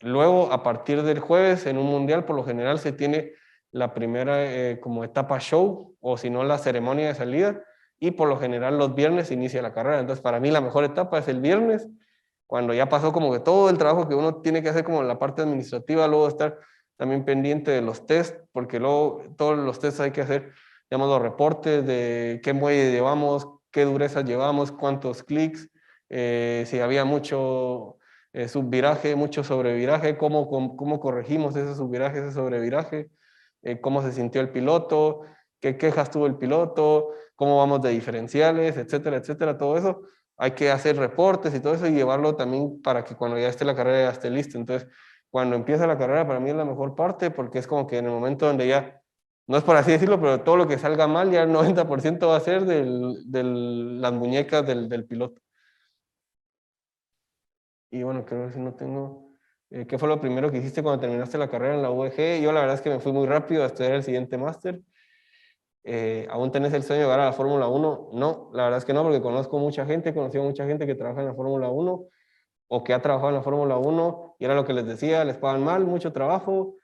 Luego, a partir del jueves, en un mundial, por lo general se tiene la primera como etapa show, o si no, la ceremonia de salida, y por lo general los viernes se inicia la carrera. Entonces, para mí la mejor etapa es el viernes, cuando ya pasó como que todo el trabajo que uno tiene que hacer como en la parte administrativa, luego estar también pendiente de los tests, porque luego todos los tests hay que hacer, digamos, los reportes de qué muelle llevamos, qué dureza llevamos, cuántos clics, si había mucho subviraje, mucho sobreviraje, cómo corregimos ese subviraje, ese sobreviraje, cómo se sintió el piloto, qué quejas tuvo el piloto, cómo vamos de diferenciales, etcétera, etcétera, todo eso. Hay que hacer reportes y todo eso y llevarlo también para que cuando ya esté la carrera ya esté listo. Entonces, cuando empieza la carrera para mí es la mejor parte porque es como que en el momento donde ya, no es por así decirlo, pero todo lo que salga mal ya el 90% va a ser de las muñecas del piloto. Y bueno, creo que si no tengo... ¿Qué fue lo primero que hiciste cuando terminaste la carrera en la UEG? Yo la verdad es que me fui muy rápido a estudiar el siguiente máster. ¿Aún tenés el sueño de llegar a la Fórmula 1? No, la verdad es que no, porque conozco mucha gente, he conocido mucha gente que trabaja en la Fórmula 1 o que ha trabajado en la Fórmula 1 y era lo que les decía, les pagan mal, mucho trabajo.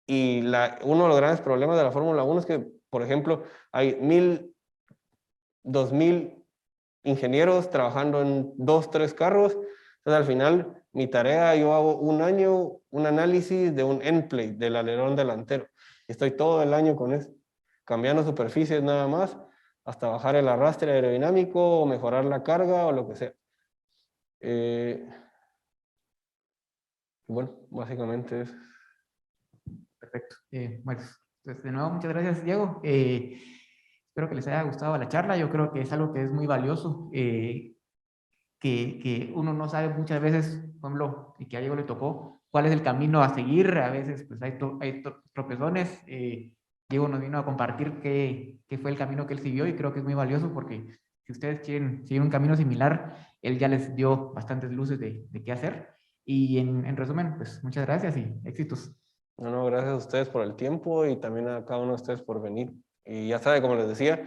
Y uno de los grandes problemas de la Fórmula 1 es que, por ejemplo, hay 1000, 2000 ingenieros trabajando en 2, 3 carros. Entonces, al final, mi tarea, yo hago un año, un análisis de un end plate, del alerón delantero. Estoy todo el año con eso, cambiando superficies nada más, hasta bajar el arrastre aerodinámico o mejorar la carga o lo que sea. Bueno, básicamente es... Perfecto. Pues de nuevo, muchas gracias, Diego. Espero que les haya gustado la charla. Yo creo que es algo que es muy valioso, que uno no sabe muchas veces, por ejemplo, y que a Diego le tocó, cuál es el camino a seguir. A veces pues hay tropezones. Diego nos vino a compartir qué fue el camino que él siguió y creo que es muy valioso porque si ustedes quieren seguir un camino similar, él ya les dio bastantes luces de qué hacer. Y en resumen, pues muchas gracias y éxitos. No, gracias a ustedes por el tiempo y también a cada uno de ustedes por venir. Y ya sabe, como les decía,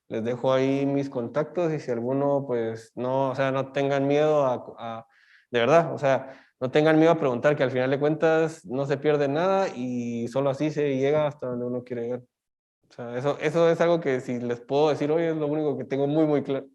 les dejo ahí mis contactos y si alguno, pues, no, o sea, no tengan miedo de verdad, o sea, no tengan miedo a preguntar, que al final de cuentas no se pierde nada y solo así se llega hasta donde uno quiere llegar. O sea, eso es algo que si les puedo decir hoy es lo único que tengo muy, muy claro.